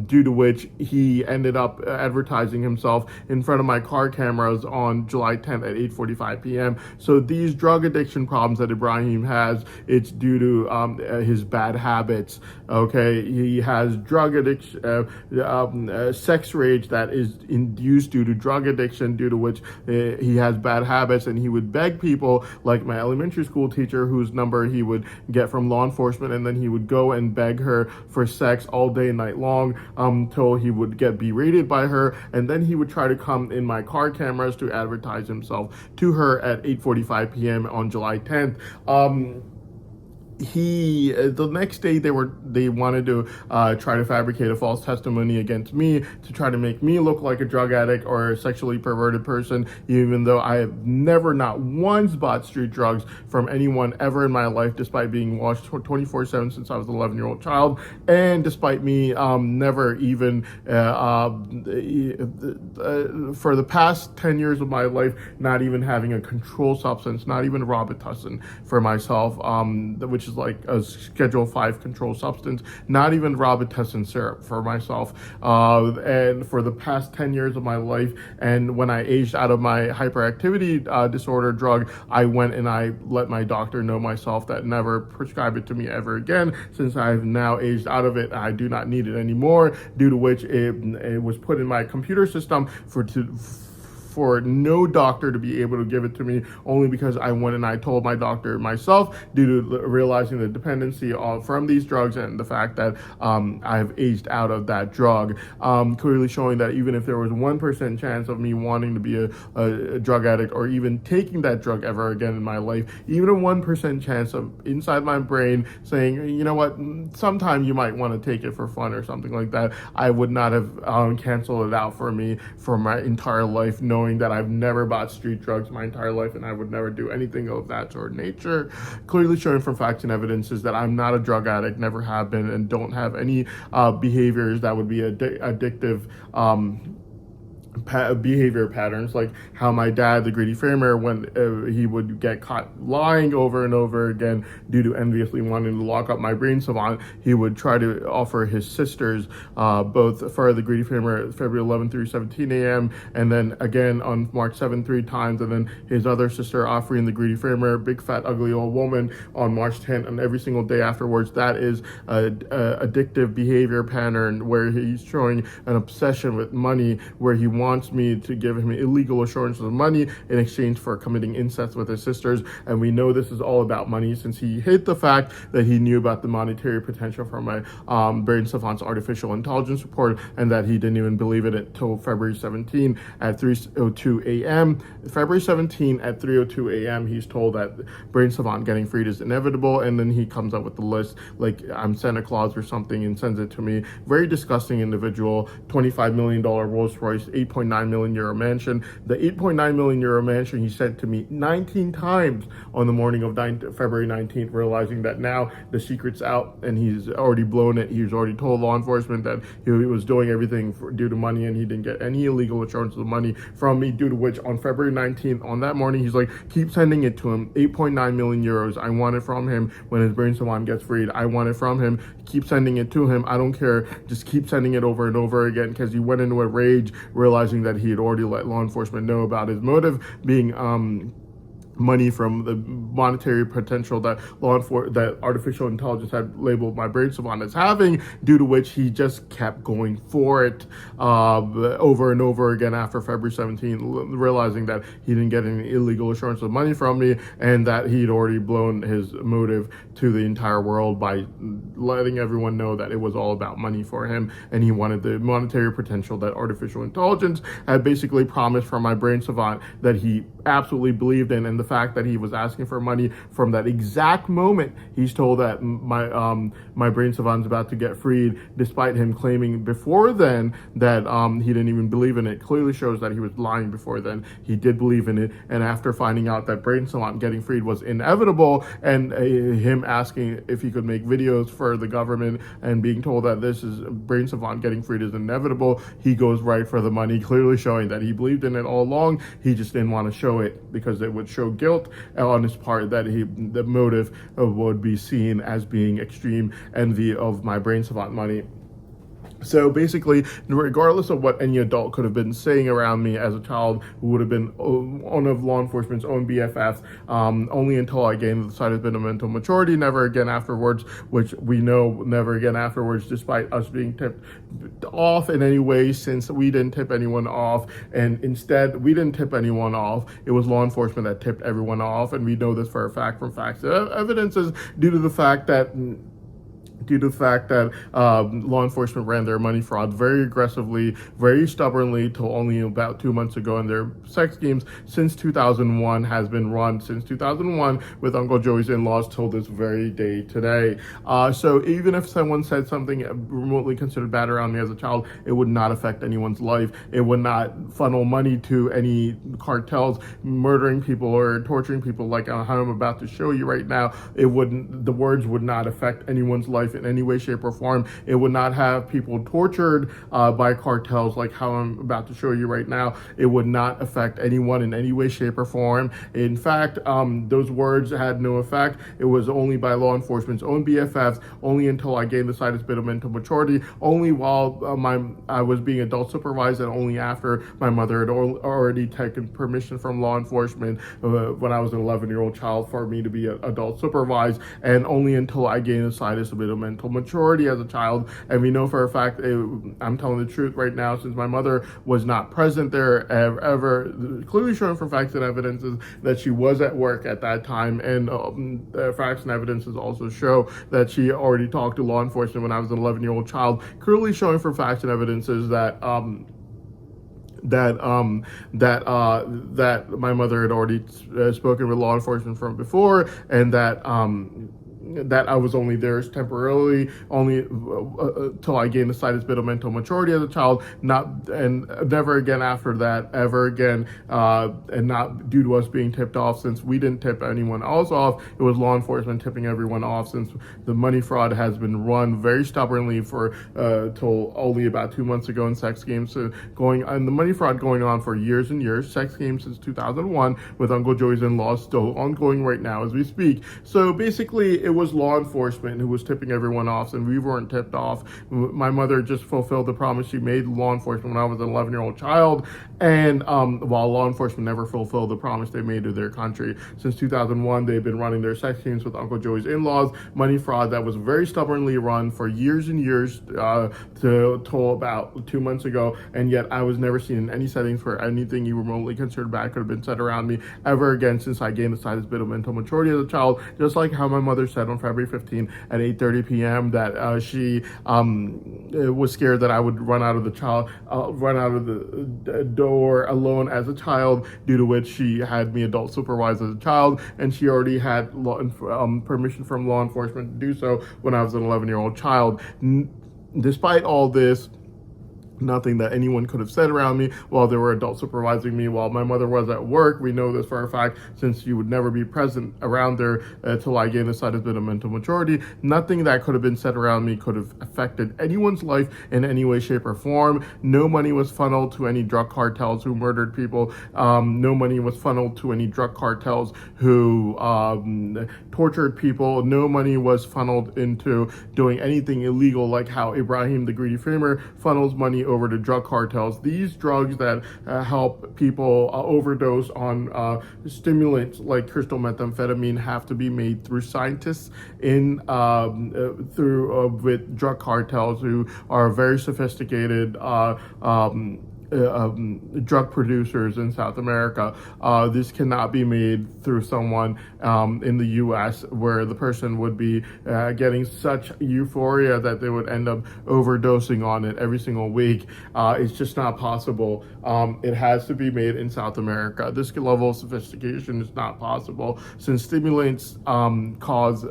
due to which he ended up advertising himself in front of my car cameras on July 10th at 8:45 p.m. So these drug addiction problems that Ibrahim has, it's due to his bad habits. Okay, he has drug addiction, sex rage that is induced due to drug addiction, due to which he has bad habits, and he would beg people like my elementary school teacher, whose number he would get from law enforcement, and then he would go and beg her for sex all day and night long, till he would get berated by her, and then he would try to come in my car cameras to advertise himself to her at 8:45 p.m. on July 10th. The next day they wanted to try to fabricate a false testimony against me to try to make me look like a drug addict or a sexually perverted person, even though I have never, not once, bought street drugs from anyone ever in my life, despite being watched 24/7 since I was an 11-year-old child, and despite me never even for the past 10 years of my life not even having a controlled substance, not even Robitussin for myself, which is like a Schedule 5 controlled substance, not even Robitussin syrup for myself, and for the past 10 years of my life. And when I aged out of my hyperactivity disorder drug, I went and I let my doctor know myself that never prescribe it to me ever again, since I've now aged out of it. I do not need it anymore, due to which it was put in my computer system for no doctor to be able to give it to me, only because I went and I told my doctor myself, due to realizing the dependency from these drugs and the fact that I have aged out of that drug, clearly showing that even if there was 1% chance of me wanting to be a drug addict or even taking that drug ever again in my life, even a 1% chance of inside my brain saying, you know what, sometime you might want to take it for fun or something like that, I would not have canceled it out for me for my entire life, knowing that I've never bought street drugs my entire life and I would never do anything of that sort of nature. Clearly showing from facts and evidences that I'm not a drug addict, never have been, and don't have any behaviors that would be addictive behavior patterns, like how my dad, the greedy framer, when he would get caught lying over and over again due to enviously wanting to lock up my brain savant, he would try to offer his sisters, both for the greedy framer, February 11 through 17 a.m., and then again on March 7 3 times, and then his other sister offering the greedy framer, big fat ugly old woman, on March 10th, and every single day afterwards. That is a addictive behavior pattern where he's showing an obsession with money, where he wants me to give him illegal assurances of money in exchange for committing incest with his sisters. And we know this is all about money, since he hid the fact that he knew about the monetary potential for my brain savant's artificial intelligence report, and that he didn't even believe it until February 17 at 3:02 a.m. February 17 at 3:02 a.m. he's told that brain savant getting freed is inevitable, and then he comes up with the list like I'm Santa Claus or something and sends it to me. Very disgusting individual. $25 million Rolls Royce, 8.9 million euro mansion. The 8.9 million euro mansion he sent to me 19 times on the morning of February 19th, realizing that now the secret's out and he's already blown it. He's already told law enforcement that he was doing everything due to money, and he didn't get any illegal assurances of money from me, due to which on February 19th, on that morning, he's like, keep sending it to him. 8.9 million euros. I want it from him when his brain savant gets freed. I want it from him. Keep sending it to him. I don't care. Just keep sending it over and over again, because he went into a rage, realizing that he had already let law enforcement know about his motive being money from the monetary potential that that artificial intelligence had labeled my brain savant as having, due to which he just kept going for it over and over again after February 17, realizing that he didn't get any illegal assurance of money from me, and that he'd already blown his motive to the entire world by letting everyone know that it was all about money for him, and he wanted the monetary potential that artificial intelligence had basically promised for my brain savant, that he absolutely believed in. And the fact that he was asking for money from that exact moment he's told that my brain savant's about to get freed, despite him claiming before then that he didn't even believe in it, clearly shows that he was lying before then. He did believe in it, and after finding out that brain savant getting freed was inevitable, and him asking if he could make videos for the government, and being told that this is brain savant getting freed is inevitable, he goes right for the money, clearly showing that he believed in it all along. He just didn't want to show it because it would show guilt on his part, that the motive would be seen as being extreme envy of my brain savant money. So basically, regardless of what any adult could have been saying around me as a child, who would have been one of law enforcement's own BFFs, only until I gained the side of mental maturity, never again afterwards, which we know never again afterwards, despite us being tipped off in any way, since we didn't tip anyone off, and instead we didn't tip anyone off. It was law enforcement that tipped everyone off, and we know this for a fact from facts and evidences, due to the fact that law enforcement ran their money fraud very aggressively, very stubbornly, till only about 2 months ago, and their sex schemes since 2001 has been run since 2001 with Uncle Joey's in-laws till this very day today. So even if someone said something remotely considered bad around me as a child, it would not affect anyone's life. It would not funnel money to any cartels murdering people or torturing people like how I'm about to show you right now. The words would not affect anyone's life in any way, shape, or form. It would not have people tortured by cartels like how I'm about to show you right now. It would not affect anyone in any way, shape, or form. In fact, those words had no effect. It was only by law enforcement's own BFFs, only until I gained the slightest bit of mental maturity, only while I was being adult supervised, and only after my mother had already taken permission from law enforcement when I was an 11-year-old child for me to be adult supervised, and only until I gained the slightest bit of mental maturity as a child. And we know for a fact, I'm telling the truth right now, since my mother was not present there ever, clearly showing from facts and evidences that she was at work at that time, and facts and evidences also show that she already talked to law enforcement when I was an 11-year-old child, clearly showing from facts and evidences that my mother had already spoken with law enforcement from before, and that that I was only there temporarily, only till I gained the slightest bit of mental maturity as a child, not and never again after that, ever again, and not due to us being tipped off, since we didn't tip anyone else off. It was law enforcement tipping everyone off, since the money fraud has been run very stubbornly for till only about 2 months ago in Sex Games, and the money fraud going on for years and years. Sex Games since 2001 with Uncle Joey's in-laws still ongoing right now as we speak. So basically, it was law enforcement who was tipping everyone off, and we weren't tipped off. My mother just fulfilled the promise she made to law enforcement when I was an 11-year-old child, and while law enforcement never fulfilled the promise they made to their country. Since 2001, they've been running their Sex Games with Uncle Joey's in-laws money fraud that was very stubbornly run for years and years till about 2 months ago, and yet I was never seen in any settings where anything even remotely considered bad could have been said around me ever again since I gained the slightest bit of mental maturity as a child. Just like how my mother said on February 15 at 8:30 p.m. that she was scared that I would run out of the door alone as a child, due to which she had me adult supervised as a child, and she already had permission from law enforcement to do so when I was an 11-year-old child. Despite all this, nothing that anyone could have said around me while they were adult supervising me while my mother was at work. We know this for a fact, since she would never be present around there till I gained a slightest bit of mental maturity. Nothing that could have been said around me could have affected anyone's life in any way, shape, or form. No money was funneled to any drug cartels who murdered people. No money was funneled to any drug cartels who tortured people. No money was funneled into doing anything illegal, like how Ibrahim the Greedy Framer funnels money over to drug cartels. These drugs that help people overdose on stimulants like crystal methamphetamine have to be made through scientists with drug cartels who are very sophisticated drug producers in South America. This cannot be made through someone in the U.S. where the person would be getting such euphoria that they would end up overdosing on it every single week. It's just not possible. It has to be made in South America. This level of sophistication is not possible, since stimulants cause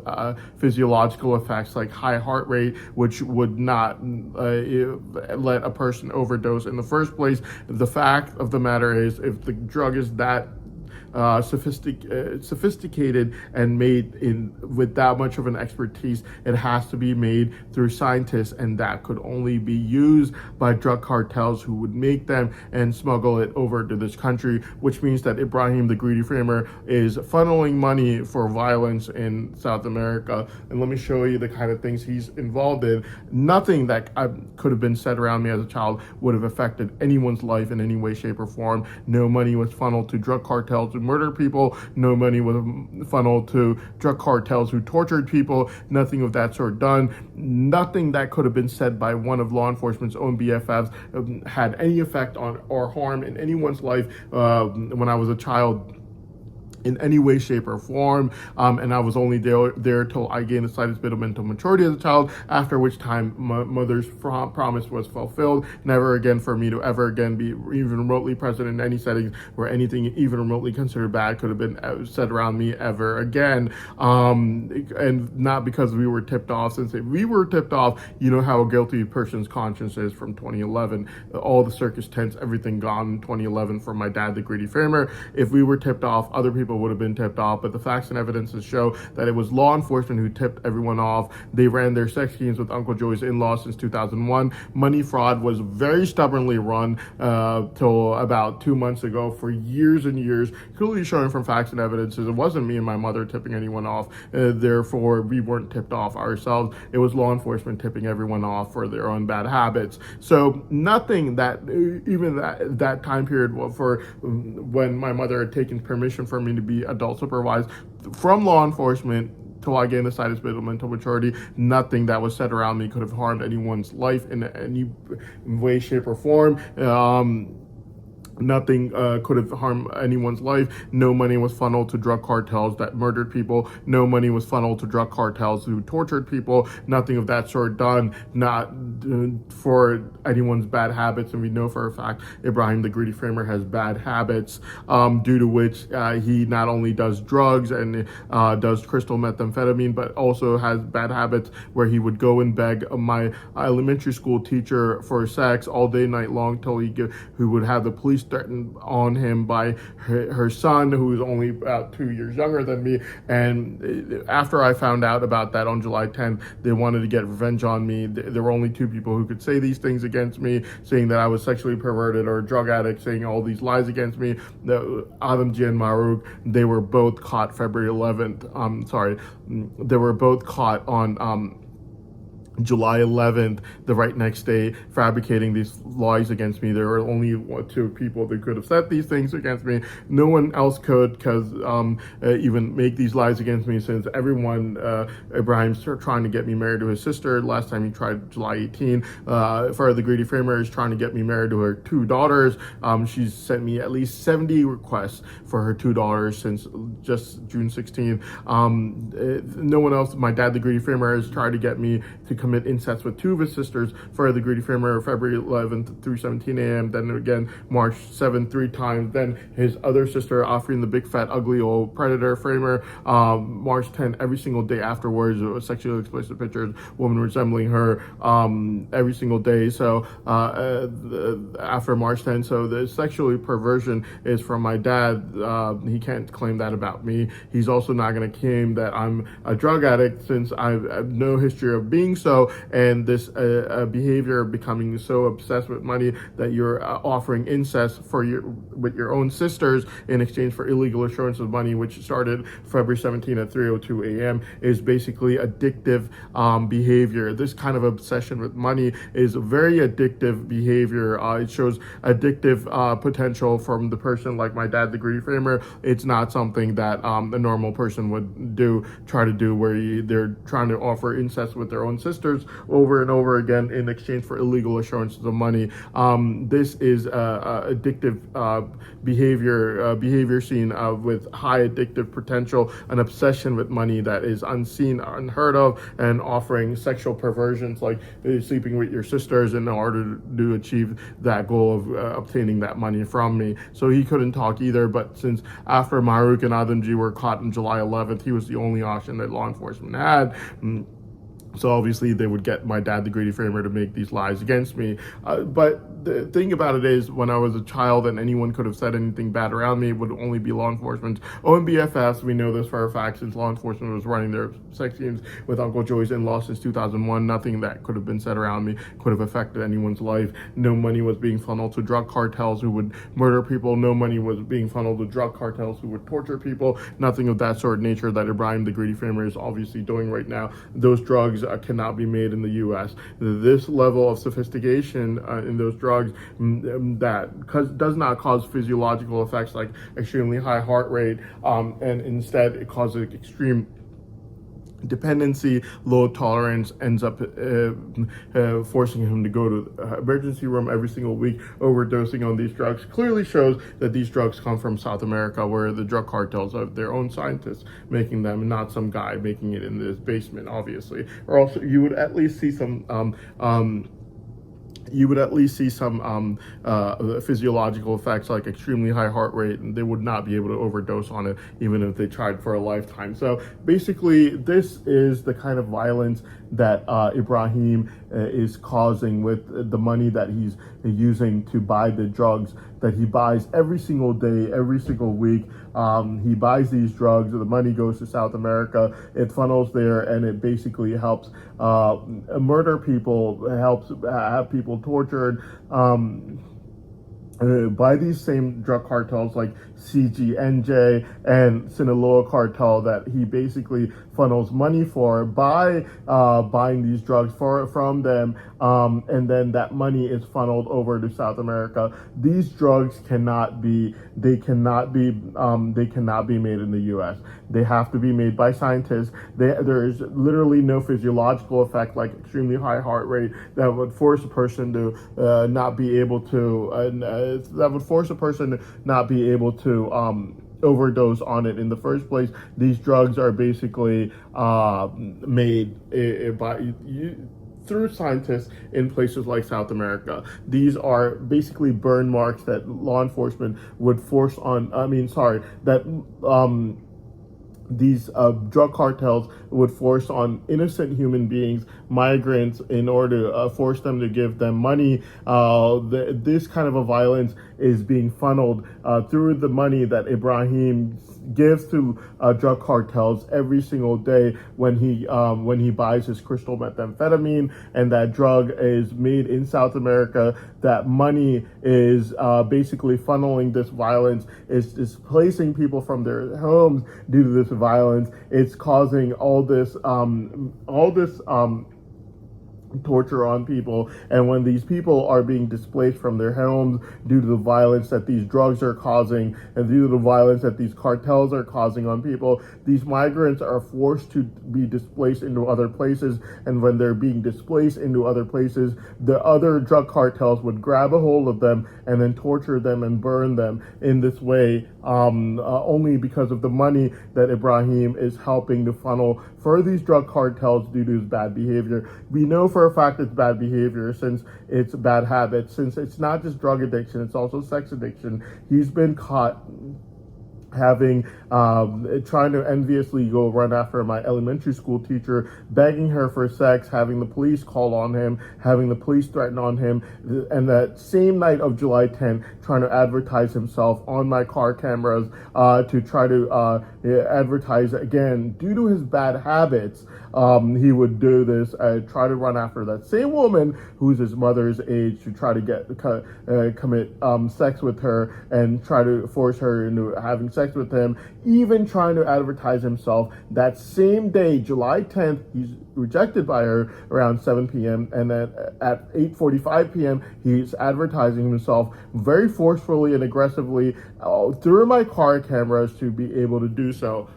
physiological effects like high heart rate, which would not let a person overdose in the first place. The fact of the matter is, if the drug is that sophisticated and made with that much of an expertise, it has to be made through scientists, and that could only be used by drug cartels who would make them and smuggle it over to this country, which means that Ibrahim the Greedy Framer is funneling money for violence in South America. And let me show you the kind of things he's involved in. Nothing that could have been said around me as a child would have affected anyone's life in any way, shape, or form. No money was funneled to drug cartels who murder people. No money was funneled to drug cartels who tortured people. Nothing of that sort done. Nothing that could have been said by one of law enforcement's own BFFs had any effect on or harm in anyone's life when I was a child in any way, shape, or form, and I was only there till I gained the slightest bit of mental maturity as a child, after which time my mother's promise was fulfilled, never again for me to ever again be even remotely present in any settings where anything even remotely considered bad could have been said around me ever again, and not because we were tipped off. Since if we were tipped off, you know how a guilty person's conscience is from 2011, all the circus tents, everything gone in 2011 from my dad, the Greedy Framer. If we were tipped off, other people would have been tipped off, but the facts and evidences show that it was law enforcement who tipped everyone off. They ran their sex games with Uncle Joey's in-laws since 2001. Money fraud was very stubbornly run till about 2 months ago for years and years, clearly showing from facts and evidences it wasn't me and my mother tipping anyone off. Therefore, we weren't tipped off ourselves. It was law enforcement tipping everyone off for their own bad habits. So nothing that, even that time period for when my mother had taken permission for me to be adult supervised from law enforcement till I gained the slightest bit of mental maturity, nothing that was said around me could have harmed anyone's life in any way, shape, or form. Nothing could have harmed anyone's life. No money was funneled to drug cartels that murdered people. No money was funneled to drug cartels who tortured people. Nothing of that sort done, not for anyone's bad habits. And we know for a fact Ibrahim the Greedy Framer has bad habits, due to which he not only does drugs and does crystal methamphetamine, but also has bad habits where he would go and beg my elementary school teacher for sex all day, night long, till he would have the police threatened on him by her son, who is only about 2 years younger than me. And after I found out about that on July 10th, they wanted to get revenge on me. There were only two people who could say these things against me, saying that I was sexually perverted or a drug addict, saying all these lies against me. Adamji and Marouk, they were both caught February 11th. They were both caught on July 11th, the right next day, fabricating these lies against me. There were only two people that could have said these things against me. No one else could, because even make these lies against me, since everyone, Ibrahim's trying to get me married to his sister. Last time he tried July 18. For the Greedy Framer is trying to get me married to her two daughters. She's sent me at least 70 requests for her two daughters since just June 16th. No one else, my dad, the Greedy Framer, has tried to get me to commit incest with two of his sisters. For the Greedy Framer, February 11th through 17 a.m. Then again, March 7th, 3 times. Then his other sister, offering the big fat ugly old predator Framer, March 10th, every single day afterwards, sexually explicit pictures, woman resembling her, every single day. So after March 10th, so the sexual perversion is from my dad. He can't claim that about me. He's also not going to claim that I'm a drug addict, since I have no history of being so. And this behavior of becoming so obsessed with money that you're offering incest with your own sisters in exchange for illegal assurance of money, which started February 17 at 3:02 a.m., is basically addictive behavior. This kind of obsession with money is very addictive behavior. It shows addictive potential from the person like my dad, the Greedy Framer. It's not something that a normal person would try to do, where they're trying to offer incest with their own sisters over and over again in exchange for illegal assurances of money. This is addictive behavior seen with high addictive potential, an obsession with money that is unseen, unheard of, and offering sexual perversions like sleeping with your sisters in order to achieve that goal of obtaining that money from me. So he couldn't talk either, but since after Marouk and Adamji were caught on July 11th, he was the only option that law enforcement had. So obviously they would get my dad, the Greedy Framer, to make these lies against me. But the thing about it is, when I was a child and anyone could have said anything bad around me, it would only be law enforcement's own BFFs. We know this for a fact, since law enforcement was running their sex games with Uncle Joey's in-laws since 2001. Nothing that could have been said around me could have affected anyone's life. No money was being funneled to drug cartels who would murder people. No money was being funneled to drug cartels who would torture people. Nothing of that sort of nature that Ibrahim, the Greedy Framer, is obviously doing right now. Those drugs cannot be made in the U.S. This level of sophistication in those drugs that does not cause physiological effects like extremely high heart rate, and instead it causes extreme dependency, low tolerance, ends up forcing him to go to the emergency room every single week, overdosing on these drugs. Clearly shows that these drugs come from South America, where the drug cartels have their own scientists making them, not some guy making it in this basement, obviously. Or also, you would at least see some physiological effects like extremely high heart rate, and they would not be able to overdose on it even if they tried for a lifetime. So basically, this is the kind of violence that Ibrahim is causing with the money that he's using to buy the drugs that he buys every single day, every single week. He buys these drugs, the money goes to South America, it funnels there, and it basically helps murder people, helps have people tortured by these same drug cartels like CGNJ and Sinaloa cartel that he basically funnels money for by buying these drugs from them, and then that money is funneled over to South America. These drugs cannot be they cannot be made in the U.S. They have to be made by scientists. There is literally no physiological effect like extremely high heart rate that would force a person to not be able to overdose on it in the first place. These drugs are basically made through scientists in places like South America. These are basically burn marks that law enforcement would force on. These drug cartels would force on innocent human beings, migrants, in order to force them to give them money. This kind of a violence is being funneled through the money that Ibrahim gives to drug cartels every single day when he buys his crystal methamphetamine, and that drug is made in South America. That money is basically funneling this violence, is displacing people from their homes due to this violence. It's causing all this torture on people, and when these people are being displaced from their homes due to the violence that these drugs are causing and due to the violence that these cartels are causing on people, these migrants are forced to be displaced into other places. And when they're being displaced into other places, the other drug cartels would grab a hold of them and then torture them and burn them in this way, only because of the money that Ibrahim is helping to funnel for these drug cartels due to his bad behavior. We know for a fact it's bad behavior, since it's bad habits, since it's not just drug addiction, it's also sex addiction. He's been caught trying to enviously go run after my elementary school teacher, begging her for sex, having the police call on him, having the police threaten on him, and that same night of July 10th, trying to advertise himself on my car cameras to try to advertise again. Due to his bad habits, he would do this, try to run after that same woman who's his mother's age, to try to commit sex with her and try to force her into having sex with him, even trying to advertise himself. That same day, July 10th, he's rejected by her around 7 p.m. and then at 8:45 p.m. he's advertising himself very forcefully and aggressively through my car cameras to be able to do so.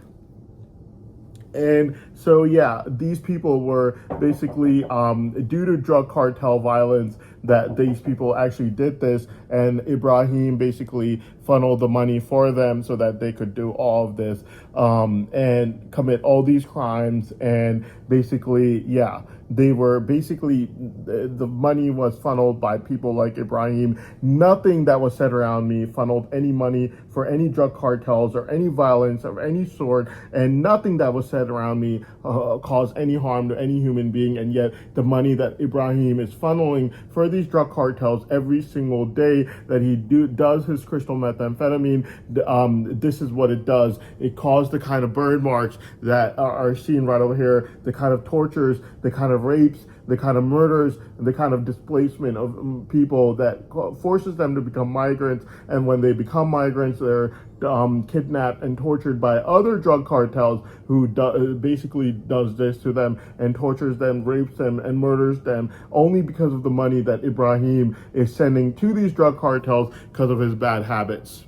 And so, yeah, these people were basically, due to drug cartel violence, that these people actually did this, and Ibrahim basically funneled the money for them so that they could do all of this and commit all these crimes. And basically, yeah, they were basically, the money was funneled by people like Ibrahim. Nothing that was said around me funneled any money for any drug cartels or any violence of any sort, and nothing that was said around me caused any harm to any human being. And yet the money that Ibrahim is funneling for these drug cartels every single day that he does his crystal methamphetamine, this is what it does. It caused the kind of burn marks that are seen right over here, the kind of tortures, the kind of rapes, the kind of murders, the kind of displacement of people that forces them to become migrants. And when they become migrants, they're kidnapped and tortured by other drug cartels who basically does this to them and tortures them, rapes them, and murders them, only because of the money that Ibrahim is sending to these drug cartels because of his bad habits.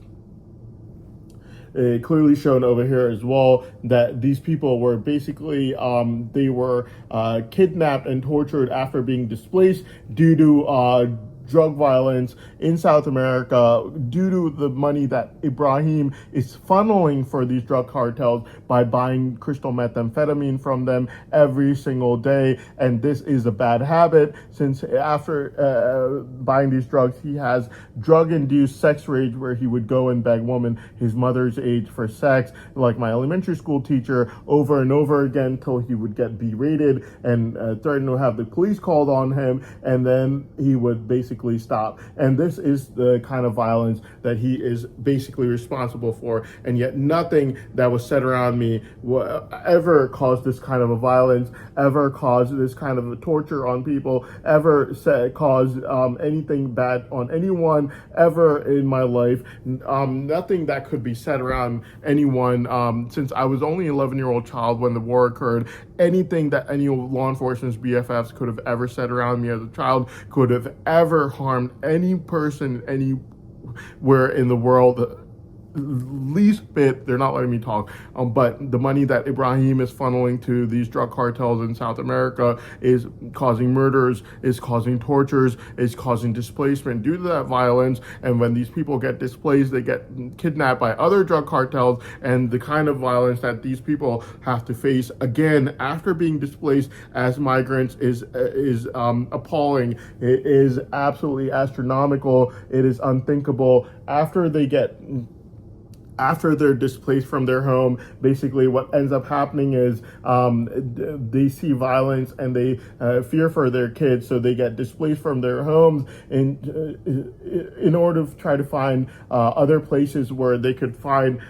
Clearly shown over here as well that these people were basically they were kidnapped and tortured after being displaced due to drug violence in South America, due to the money that Ibrahim is funneling for these drug cartels by buying crystal methamphetamine from them every single day. And this is a bad habit, since after buying these drugs, he has drug-induced sex rage, where he would go and beg women his mother's age for sex, like my elementary school teacher, over and over again, till he would get berated and threaten to have the police called on him. And then he would basically basically stop. And this is the kind of violence that he is basically responsible for. And yet nothing that was said around me ever caused this kind of a violence, ever caused this kind of a torture on people, ever caused anything bad on anyone ever in my life. Nothing that could be said around anyone since I was only an 11-year-old child when the war occurred. Anything that any law enforcement's BFFs could have ever said around me as a child could have ever harmed any person anywhere in the world. Least bit. They're not letting me talk, but the money that Ibrahim is funneling to these drug cartels in South America is causing murders, is causing tortures, is causing displacement due to that violence. And when these people get displaced, they get kidnapped by other drug cartels, and the kind of violence that these people have to face again after being displaced as migrants is appalling. It is absolutely astronomical. It is unthinkable. After they're displaced from their home, basically what ends up happening is they see violence and they fear for their kids, so they get displaced from their homes in order to try to find other places where they could find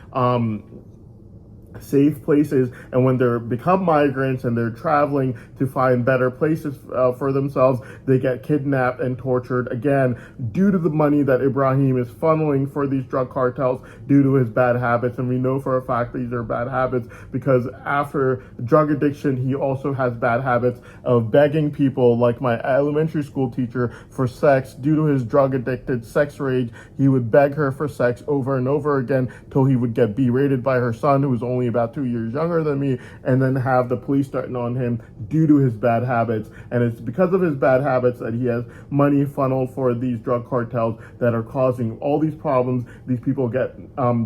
safe places. And when they become migrants and they're traveling to find better places for themselves, they get kidnapped and tortured again due to the money that Ibrahim is funneling for these drug cartels due to his bad habits. And we know for a fact these are bad habits because after drug addiction, he also has bad habits of begging people, like my elementary school teacher, for sex. Due to his drug addicted sex rage, he would beg her for sex over and over again till he would get berated by her son, who was only about 2 years younger than me, and then have the police starting on him due to his bad habits. And it's because of his bad habits that he has money funneled for these drug cartels that are causing all these problems. These people get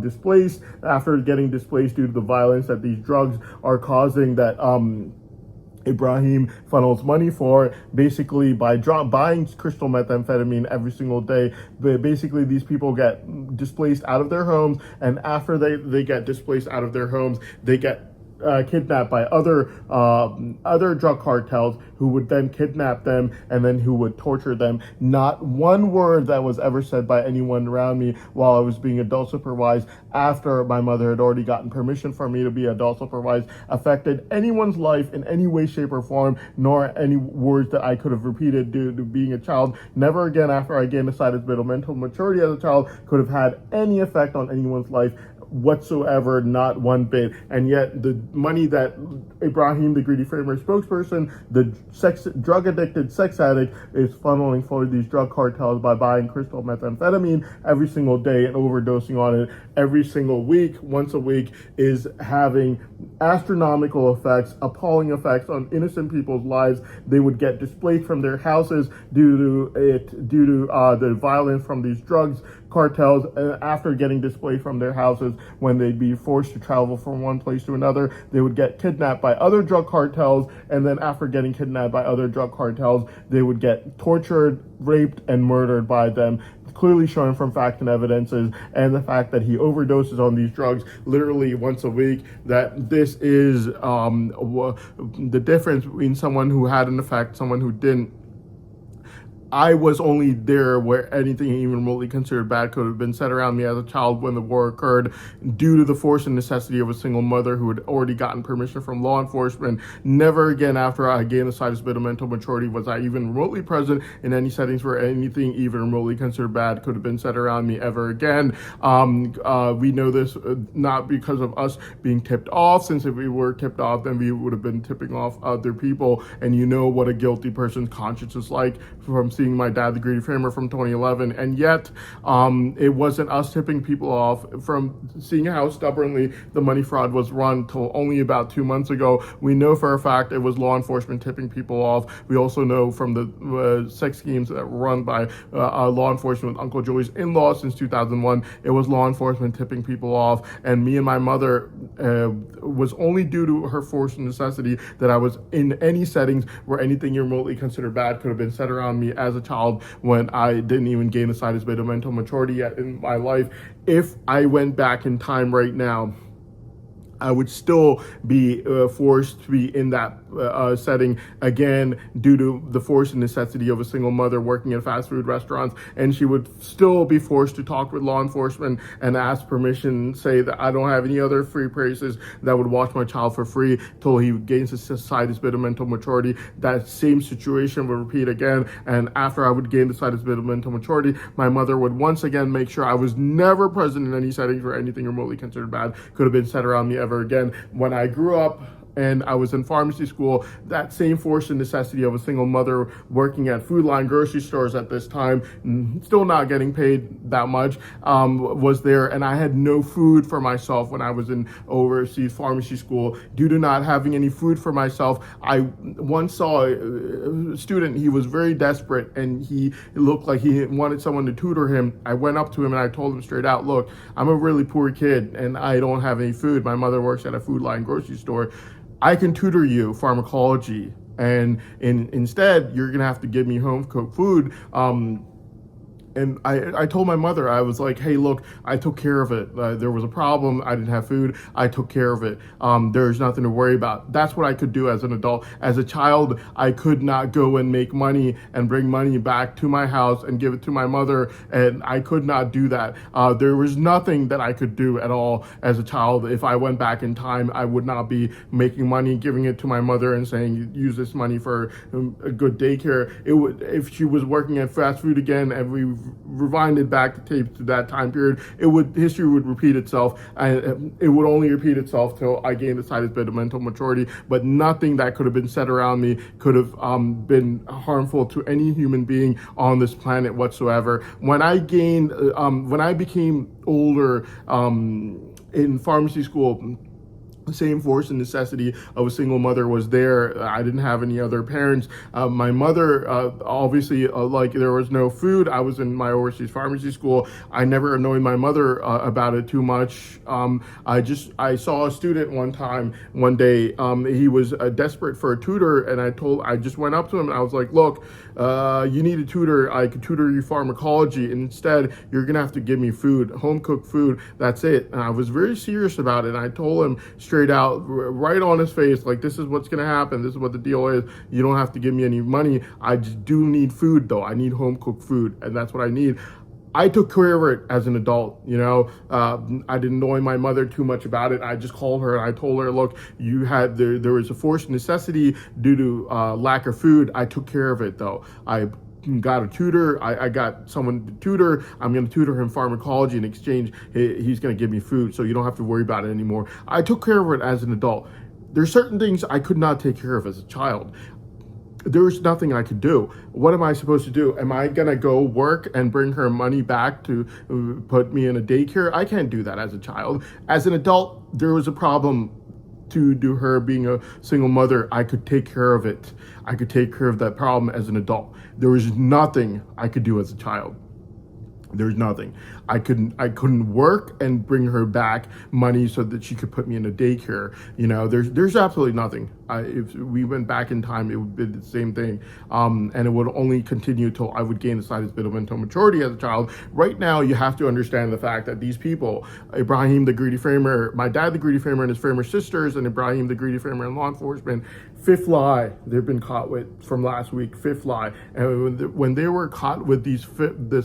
displaced. After getting displaced due to the violence that these drugs are causing, that Ibrahim funnels money for, basically by buying crystal methamphetamine every single day. But basically these people get displaced out of their homes, and after they get displaced out of their homes, they get kidnapped by other drug cartels, who would then kidnap them and then who would torture them. Not one word that was ever said by anyone around me while I was being adult supervised after my mother had already gotten permission for me to be adult supervised affected anyone's life in any way, shape, or form, nor any words that I could have repeated due to being a child. Never again after I gained a sighted bit of mental maturity as a child could have had any effect on anyone's life whatsoever, not one bit. And yet the money that Ibrahim, the Greedy Framer spokesperson, the drug addicted sex addict, is funneling for these drug cartels by buying crystal methamphetamine every single day and overdosing on it every single week, once a week, is having astronomical effects, appalling effects on innocent people's lives. They would get displaced from their houses due to the violence from these drugs cartels. After getting displaced from their houses, when they'd be forced to travel from one place to another, they would get kidnapped by other drug cartels, and then after getting kidnapped by other drug cartels, they would get tortured, raped, and murdered by them, clearly showing from fact and evidences, and the fact that he overdoses on these drugs literally once a week, that this is the difference between someone who had an effect, someone who didn't. I was only there where anything even remotely considered bad could have been said around me as a child when the war occurred, due to the force and necessity of a single mother who had already gotten permission from law enforcement. Never again after I gained the slightest bit of mental maturity was I even remotely present in any settings where anything even remotely considered bad could have been said around me ever again. We know this not because of us being tipped off, since if we were tipped off, then we would have been tipping off other people, and you know what a guilty person's conscience is like from seeing my dad, the Greedy Framer, from 2011. And yet it wasn't us tipping people off. From seeing how stubbornly the money fraud was run till only about 2 months ago, we know for a fact it was law enforcement tipping people off. We also know from the sex schemes that were run by law enforcement with Uncle Joey's in-laws since 2001, it was law enforcement tipping people off. And me and my mother was only due to her force and necessity that I was in any settings where anything remotely considered bad could have been said around me as a child, when I didn't even gain the slightest bit of mental maturity yet in my life. If I went back in time right now, I would still be forced to be in that setting, again, due to the forced necessity of a single mother working at fast food restaurants. And she would still be forced to talk with law enforcement and ask permission, say that I don't have any other free places that would watch my child for free till he gains a slightest bit of mental maturity. That same situation would repeat again. And after I would gain the slightest bit of mental maturity, my mother would once again make sure I was never present in any settings where anything remotely considered bad could have been said around me ever again. When I grew up and I was in pharmacy school, that same force and necessity of a single mother working at Food Line grocery stores at this time, still not getting paid that much, was there. And I had no food for myself when I was in overseas pharmacy school. Due to not having any food for myself, I once saw a student. He was very desperate and he looked like he wanted someone to tutor him. I went up to him and I told him straight out, look, I'm a really poor kid and I don't have any food. My mother works at a Food Line grocery store. I can tutor you pharmacology, and instead you're gonna have to give me home cooked food. And I told my mother, I was like, hey, look, I took care of it. There was a problem. I didn't have food. I took care of it. There's nothing to worry about. That's what I could do as an adult. As a child, I could not go and make money and bring money back to my house and give it to my mother. And I could not do that. There was nothing that I could do at all as a child. If I went back in time, I would not be making money, giving it to my mother and saying, use this money for a good daycare. It would, if she was working at fast food again and we rewinded back the tape to that time period, history would repeat itself, and it would only repeat itself till I gained the slightest bit of mental maturity. But nothing that could have been said around me could have been harmful to any human being on this planet whatsoever. When I became older in pharmacy school, the same force and necessity of a single mother was there. I didn't have any other parents. My mother, obviously, like there was no food. I was in my overseas pharmacy school. I never annoyed my mother about it too much. I saw a student one day, he was desperate for a tutor, and I just went up to him and I was like, look, you need a tutor. I could tutor you pharmacology. And instead, you're gonna have to give me food, home cooked food. That's it. And I was very serious about it. And I told him straight out, right on his face, like, this is what's gonna happen. This is what the deal is. You don't have to give me any money. I just do need food, though. I need home cooked food, and that's what I need. I took care of it as an adult, I didn't annoy my mother too much about it. I just called her and I told her, look, there was a forced necessity due to lack of food. I took care of it, though. I got a tutor. I got someone to tutor. I'm going to tutor him pharmacology. In exchange, he's going to give me food, so you don't have to worry about it anymore. I took care of it as an adult. There's certain things I could not take care of as a child. There's nothing I could do. What am I supposed to do? Am I gonna go work and bring her money back to put me in a daycare? I can't do that as a child. As an adult, there was a problem to do her being a single mother. I could take care of it. I could take care of that problem as an adult. There was nothing I could do as a child. There's nothing. I couldn't work and bring her back money so that she could put me in a daycare. There's absolutely nothing. If we went back in time, it would be the same thing. And it would only continue till I would gain the slightest bit of mental maturity as a child. Right now, you have to understand the fact that these people, Ibrahim the Greedy Framer, my dad the Greedy Framer and his Framer sisters, and Ibrahim the Greedy Framer and law enforcement, fifth lie they've been caught with from last week, fifth lie. And when they were caught with this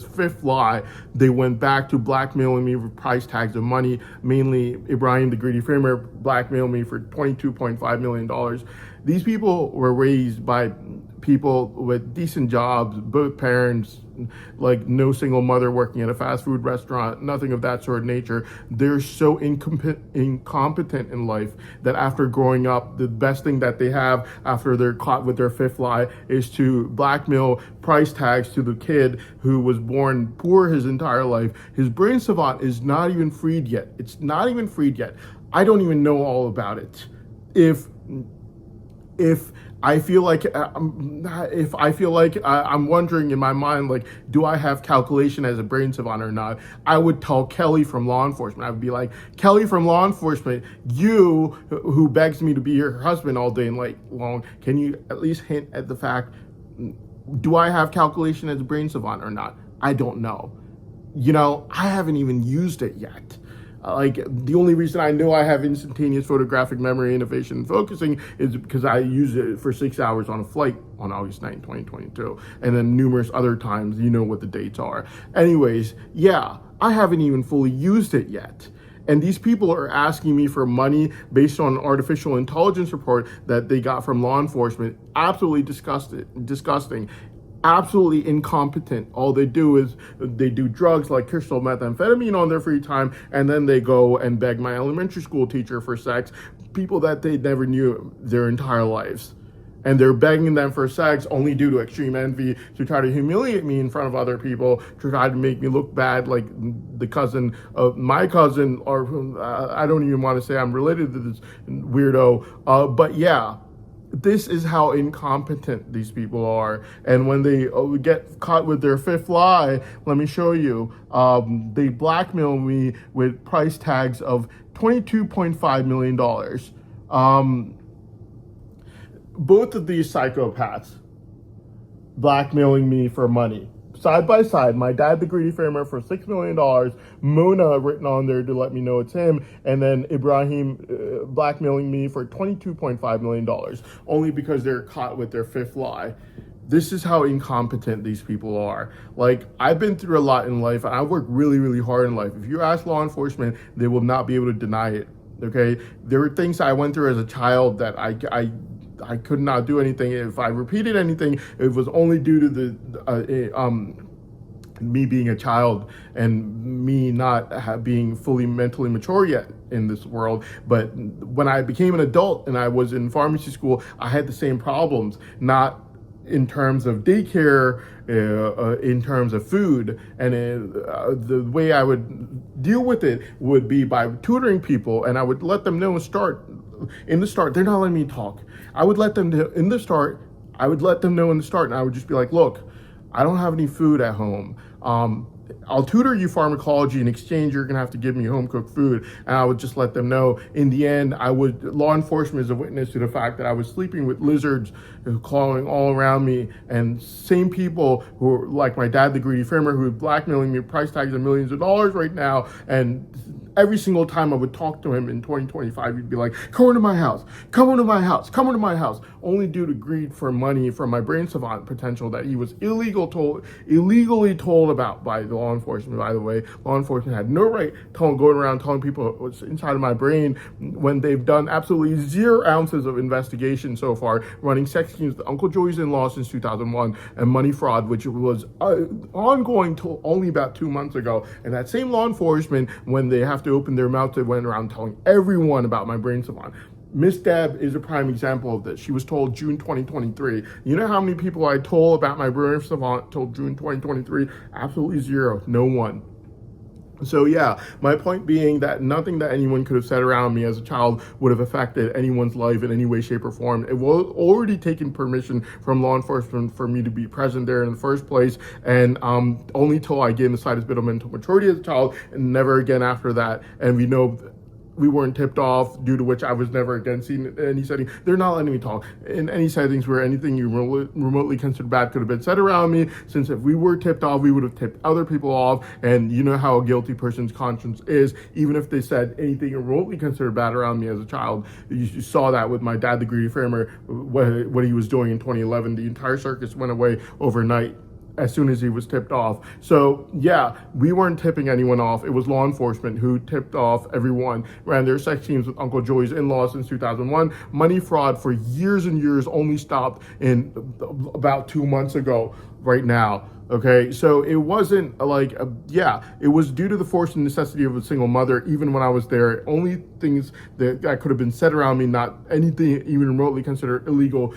fifth lie, they went back to blackmailing me with price tags of money. Mainly Ibrahim the Greedy Framer blackmailed me for $22.5 million. These people were raised by people with decent jobs, both parents, like no single mother working at a fast food restaurant, nothing of that sort of nature. They're so incompetent in life that after growing up, the best thing that they have after they're caught with their fifth lie is to blackmail price tags to the kid who was born poor his entire life. His brain savant is not even freed yet. It's not even freed yet. I don't even know all about it. If I feel like I'm wondering in my mind, like, do I have calculation as a brain savant or not? I would tell Kelly from law enforcement. I would be like, Kelly from law enforcement, you who begs me to be your husband all day and night long, can you at least hint at the fact, do I have calculation as a brain savant or not? I don't know. I haven't even used it yet. Like, the only reason I know I have instantaneous photographic memory, innovation, and focusing is because I used it for 6 hours on a flight on August 9th, 2022. And then numerous other times, you know what the dates are. Anyways, yeah, I haven't even fully used it yet. And these people are asking me for money based on an artificial intelligence report that they got from law enforcement. Absolutely disgusting. Absolutely incompetent. All they do is they do drugs like crystal methamphetamine on their free time, and then they go and beg my elementary school teacher for sex, people that they never knew their entire lives. And they're begging them for sex only due to extreme envy, to try to humiliate me in front of other people, to try to make me look bad like the cousin of my cousin, or I don't even want to say I'm related to this weirdo. But yeah, this is how incompetent these people are. And when they get caught with their fifth lie, let me show you. They blackmail me with price tags of $22.5 million. Both of these psychopaths blackmailing me for money. Side by side, my dad, the greedy farmer, for $6 million, Mona written on there to let me know it's him, and then Ibrahim blackmailing me for $22.5 million, only because they're caught with their fifth lie. This is how incompetent these people are. Like, I've been through a lot in life, and I've worked really, really hard in life. If you ask law enforcement, they will not be able to deny it, okay? There were things I went through as a child that I could not do anything. If I repeated anything, it was only due to the me being a child and me not being fully mentally mature yet in this world. But when I became an adult and I was in pharmacy school, I had the same problems, not in terms of daycare, in terms of food. And the way I would deal with it would be by tutoring people, and I would let them know in the start, they're not letting me talk. I would let them know in the start, and I would just be like, look, I don't have any food at home. I'll tutor you pharmacology. In exchange, you're gonna have to give me home cooked food. And I would just let them know. In the end, law enforcement is a witness to the fact that I was sleeping with lizards crawling all around me, and same people who are like my dad, the greedy farmer, who is blackmailing me with price tags of millions of dollars right now. And every single time I would talk to him in 2025, he'd be like, come into my house, come into my house, come into my house, only due to greed for money from my brain savant potential that he was illegally told about by the law enforcement, by the way. Law enforcement had no right going around telling people what's inside of my brain when they've done absolutely 0 ounces of investigation so far, running sex schemes with Uncle Joey's in-laws since 2001, and money fraud, which was ongoing till only about 2 months ago. And that same law enforcement, when they have to open their mouth, they went around telling everyone about my brain savant. Miss Deb is a prime example of this. She was told June 2023. You know how many people I told about my brain savant till June 2023? Absolutely 0. No one. So yeah, my point being that nothing that anyone could have said around me as a child would have affected anyone's life in any way, shape, or form. It was already taken permission from law enforcement for me to be present there in the first place, and only till I gained the slightest bit of mental maturity as a child, and never again after that. And we know we weren't tipped off, due to which I was never again seen in any setting. They're not letting me talk in any settings where anything you remotely considered bad could have been said around me, since if we were tipped off, we would have tipped other people off. And you know how a guilty person's conscience is. Even if they said anything remotely considered bad around me as a child, you saw that with my dad, the greedy farmer, what he was doing in 2011. The entire circus went away overnight as soon as he was tipped off. So yeah, we weren't tipping anyone off. It was law enforcement who tipped off everyone. Ran their sex teams with Uncle Joey's in-laws since 2001. Money fraud for years and years only stopped in about 2 months ago right now. Okay, so it wasn't like, it was due to the force and necessity of a single mother. Even when I was there, only things that could have been said around me, not anything even remotely considered illegal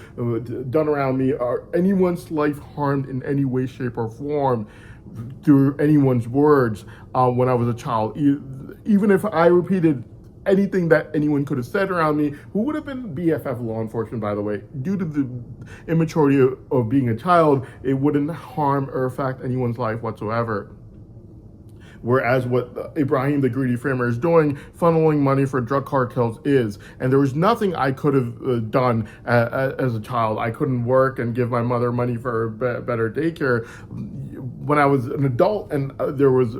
done around me, or anyone's life harmed in any way, shape, or form through anyone's words when I was a child. Even if I repeated anything that anyone could have said around me, who would have been BFF law enforcement, by the way, due to the immaturity of being a child, it wouldn't harm or affect anyone's life whatsoever. Whereas what Ibrahim, the greedy farmer, is doing, funneling money for drug cartels, is. And there was nothing I could have done as a child. I couldn't work and give my mother money for better daycare. when I was an adult and there was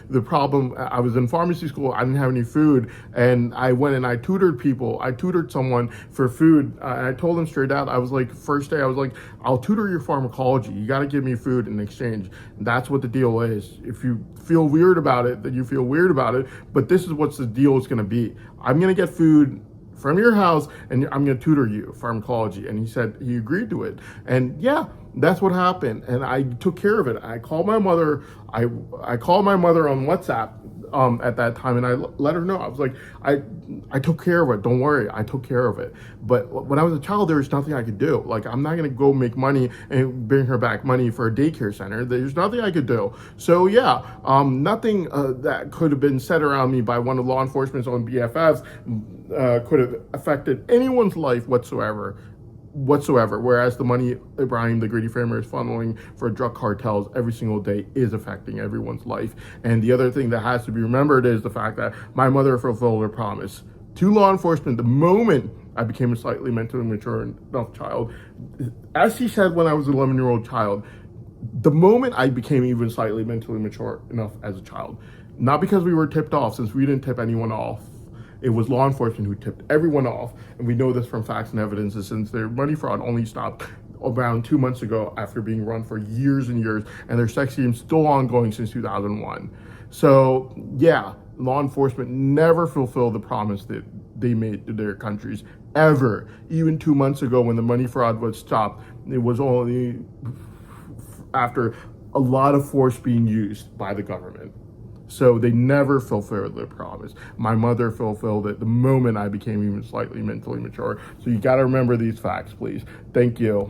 the problem, I was in pharmacy school, I didn't have any food, and I went and I tutored people. I tutored someone for food, and I told them straight out, I was like, first day, I was like, I'll tutor your pharmacology. You got to give me food in exchange. That's what the deal is. If you feel weird about it, then you feel weird about it, but this is what the deal is going to be. I'm going to get food from your house, and I'm going to tutor you pharmacology. And he said he agreed to it. And yeah, that's what happened. And I took care of it. I called my mother. I called my mother on WhatsApp at that time, and I let her know. I was like, I took care of it. Don't worry, I took care of it. But when I was a child, there was nothing I could do. Like, I'm not going to go make money and bring her back money for a daycare center. There's nothing I could do. So yeah, nothing that could have been said around me by one of law enforcement's own BFFs could have affected anyone's life whatsoever, whereas the money Ibrahim, the greedy framer, is funneling for drug cartels every single day is affecting everyone's life. And the other thing that has to be remembered is the fact that my mother fulfilled her promise to law enforcement the moment I became a slightly mentally mature enough child. As she said when I was an 11-year-old child, the moment I became even slightly mentally mature enough as a child, not because we were tipped off, since we didn't tip anyone off, it was law enforcement who tipped everyone off, and we know this from facts and evidence, since their money fraud only stopped around 2 months ago after being run for years and years, and their sex scheme still ongoing since 2001. So yeah, law enforcement never fulfilled the promise that they made to their countries, ever. Even 2 months ago when the money fraud was stopped, it was only after a lot of force being used by the government. So they never fulfilled their promise. My mother fulfilled it the moment I became even slightly mentally mature. So you got to remember these facts, please. Thank you.